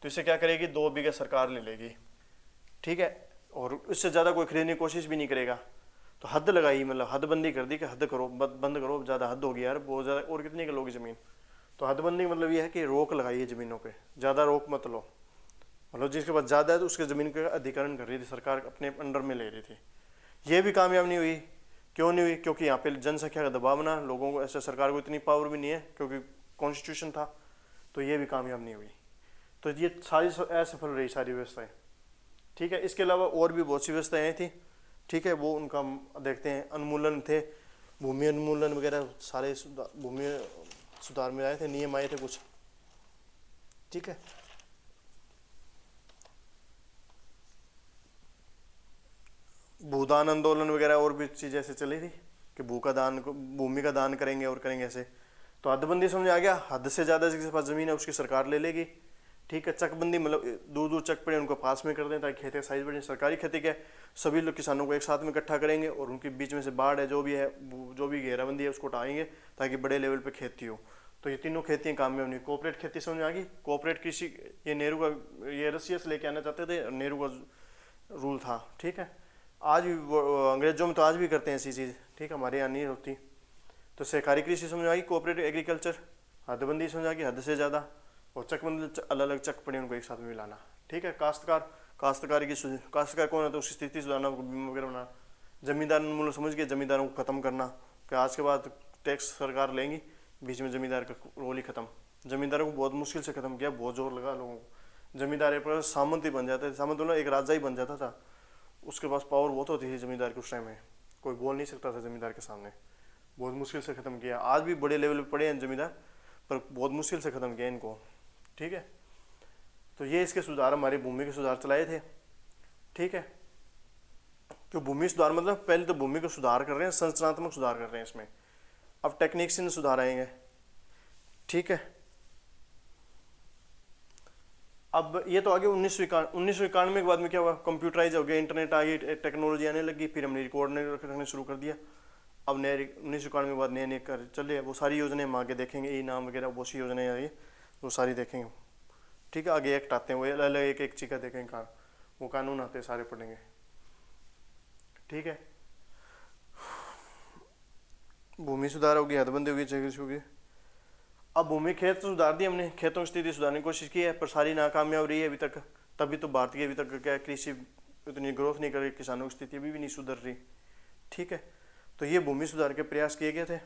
तो इसे क्या करेगी, 2 बीघा सरकार ले लेगी। ठीक है, और इससे ज़्यादा कोई खरीदने की कोशिश भी नहीं करेगा। तो हद लगाई, मतलब हदबंदी कर दी कि हद करो, बंद करो, ज़्यादा हद होगी यार, बहुत ज़्यादा, और कितनी के लोगी ज़मीन। तो हदबंदी का मतलब ये है कि रोक लगाइए ज़मीनों पे, ज़्यादा रोक मत लो। मतलब जिसके पास ज़्यादा है तो उसके ज़मीन का अधिकरण कर रही थी सरकार, अपने अंडर में ले रही थी। ये भी कामयाब नहीं हुई। क्यों नहीं हुई, क्योंकि यहाँ पे जनसंख्या का दबाव बना, लोगों को, ऐसे सरकार को इतनी पावर भी नहीं है क्योंकि कॉन्स्टिट्यूशन था, तो ये भी कामयाब नहीं हुई। तो ये सारी असफल रही सारी व्यवस्थाएं। ठीक है, इसके अलावा और भी बहुत सी व्यवस्थाएं थी। ठीक है, वो उनका देखते हैं। उन्मूलन थे, भूमि उन्मूलन वगैरह, सारे भूमि सुधार में आए थे, नियम आए थे कुछ। ठीक है, भूदान आंदोलन वगैरह और भी चीज़ ऐसे चली थी कि भू का दान, भूमि का दान करेंगे और करेंगे ऐसे। तो हदबंदी समझ आ गया, हद से ज़्यादा जिसके पास ज़मीन है उसकी सरकार ले लेगी। ठीक है, चकबंदी मतलब दूर दूर चक पड़े उनको पास में कर दें ताकि खेती का साइज बढ़े। सरकारी खेती क्या है, सभी लोग किसानों को एक साथ में इकट्ठा करेंगे और उनके बीच में से बाढ़ है जो भी है, जो भी घेराबंदी है उसको उठाएंगे ताकि बड़े लेवल पे खेती हो। तो ये तीनों खेतियाँ कामयाब नहीं। कोऑपरेट खेती समझ आ गई। कोऑपरेट कृषि ये नेहरू का, ये रसिया से लेके आना चाहते थे, नेहरू का रूल था। ठीक है, आज भी अंग्रेजों में तो आज भी करते हैं ऐसी चीज़। ठीक है, हमारे यहाँ नहीं होती। तो सहकारी कृषि समझ आई, कोऑपरेटिव एग्रीकल्चर। हदबंदी समझ आ गई, हद से ज़्यादा। और चकबंदी अलग अलग चक पड़े उनको एक साथ में मिलाना। ठीक है, काश्तकार, काश्तकार कौन है तो उसकी स्थिति सुधारना, बीमा वगैरह बनाना। जमींदार उन्मूलन समझ के, जमींदारों को खत्म करना कि आज के बाद टैक्स सरकार लेंगी, बीच में जमींदार का रोल ही खत्म। जमींदारों को बहुत मुश्किल से खत्म किया, बहुत जोर लगा लोगों को। जमींदार एक प्रकार सामंत ही बन जाते थे, सामंत मतलब एक राजा ही बन जाता था, उसके पास पावर बहुत होती थी जमींदार के उस टाइम में, कोई बोल नहीं सकता था जमींदार के सामने। बहुत मुश्किल से ख़त्म किया। आज भी बड़े लेवल पे पड़े हैं जमींदार, पर बहुत मुश्किल से ख़त्म किया इनको। ठीक है, तो ये इसके सुधार, हमारी भूमि के सुधार चलाए थे। ठीक है, तो भूमि सुधार मतलब पहले तो भूमि को सुधार कर रहे हैं, संरचनात्मक सुधार कर रहे हैं इसमें। अब टेक्निक से सुधार आएंगे। ठीक है, अब ये तो आगे 1991 के बाद में क्या हुआ, कंप्यूटराइज हो गया, इंटरनेट आ गई, टेक्नोलॉजी आने लगी, फिर हमने रिकॉर्ड रखने शुरू कर दिया। अब नए 1991 के बाद नए नए कर चले, वो सारी योजनाएं हम आगे देखेंगे, ई नाम वगैरह बहुत सी योजनाएं आ रही है, वो सारी देखेंगे। ठीक है, आगे एक्ट आते हैं, वो अलग अलग एक एक चीज़ का देखेंगे, वो कानून आते हैं, सारे पढ़ेंगे। ठीक है, भूमि सुधार होगी, हदबंदी होगी, जगह होगी। अब भूमि खेत सुधार दी हमने, खेतों की स्थिति सुधारने की कोशिश की है, पर सारी नाकामयाब रही है अभी तक। तभी तो भारत की अभी तक क्या कृषि इतनी ग्रोथ नहीं कर रही, किसानों की स्थिति अभी भी नहीं सुधर रही। ठीक है, तो ये भूमि सुधार के प्रयास किए गए थे,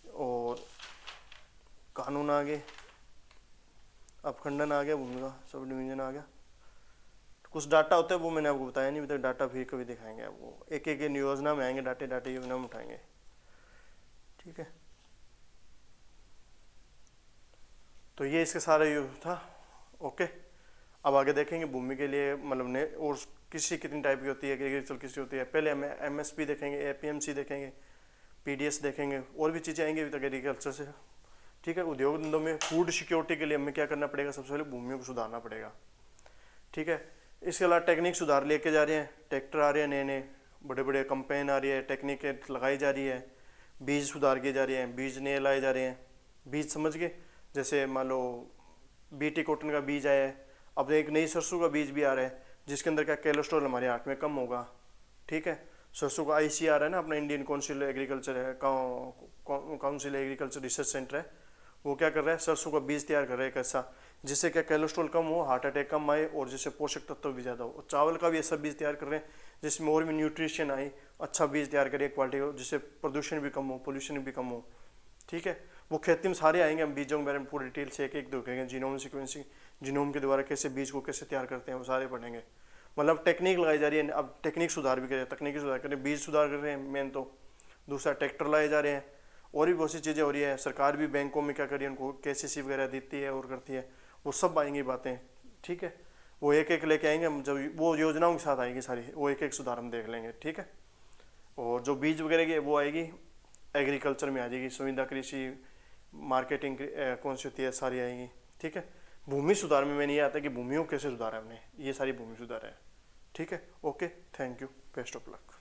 और कानून आ गए, अपखंडन आ गया, भूमि का सब डिवीजन आ गया। कुछ डाटा होता है वो मैंने आपको बताया नहीं अभी तक, डाटा फिर कभी दिखाएंगे आपको, एक एक योजना में आएंगे, डाटे योजना में उठाएंगे। ठीक है, तो ये इसके सारा यूज था। ओके, अब आगे देखेंगे भूमि के लिए मतलब ने और कृषि कितनी टाइप की होती है, एग्रीकल्चर कृषि होती है। पहले हमें एमएसपी देखेंगे, एपीएमसी देखेंगे, पीडीएस देखेंगे, और भी चीज़ें आएंगी अभी तक एग्रीकल्चर से। ठीक है, उद्योग धंधों में फूड सिक्योरिटी के लिए हमें क्या करना पड़ेगा, सबसे पहले भूमियों को सुधारना पड़ेगा। ठीक है, इसके अलावा टेक्निक सुधार लेके जा रहे हैं, ट्रैक्टर आ रहे हैं नए नए, बड़े बड़े कैंपेन आ रही है, टेक्निक लगाई जा रही है, बीज सुधार किए जा रहे हैं, बीज नए लाए जा रहे हैं। बीज समझ गए, जैसे मान लो बीटी कॉटन का बीज आया है, अब एक नई सरसों का बीज भी आ रहा है जिसके अंदर क्या कोलेस्ट्रॉल हमारे हार्ट में कम होगा। ठीक है, सरसों का ICR है ना, अपना इंडियन काउंसिल एग्रीकल्चर है, काउंसिल एग्रीकल्चर रिसर्च सेंटर है, वो क्या कर रहा है, सरसों का बीज तैयार कर रहा है एक ऐसा जिससे क्या कोलेस्ट्रॉल कम हो, हार्ट अटैक कम आए और जिससे पोषक तत्व भी ज़्यादा हो। और चावल का भी ऐसा बीज तैयार कर रहे हैं जिसमें और भी न्यूट्रिशन आए, अच्छा बीज तैयार करें क्वालिटी हो, जिससे प्रदूषण भी कम हो, पोल्यूशन भी कम हो। ठीक है, वो खेती में सारे आएंगे, हम बीजों के बारे में पूरी डिटेल से एक एक देखेंगे, जीनोम सीक्वेंसिंग, जीनोम के द्वारा कैसे बीज को कैसे तैयार करते हैं वो सारे पढ़ेंगे। मतलब टेक्निक लगाई जा रही है, अब टेक्निक सुधार भी करें, तकनीकी सुधार करें, बीज सुधार कर रहे हैं मेन तो, दूसरा ट्रैक्टर लाए जा रहे हैं, और भी बहुत सी चीज़ें हो रही है। सरकार भी बैंकों में क्या करी है, उनको KCC वगैरह देती है और करती है, वो सब आएंगी बातें। ठीक है, वो एक एक लेके आएंगे हम, जब वो योजनाओं के साथ आएगी सारी, वो एक एक सुधार हम देख लेंगे। ठीक है, और जो बीज वगैरह की वो आएगी एग्रीकल्चर में आ जाएगी, संविदा कृषि मार्केटिंग कौन सी होती है सारी आएंगी। ठीक है, भूमि सुधार में मैंने ये आता है कि भूमियों कैसे सुधारा हमने, ये सारी भूमि सुधार है। ठीक है, okay, thank you, best of luck.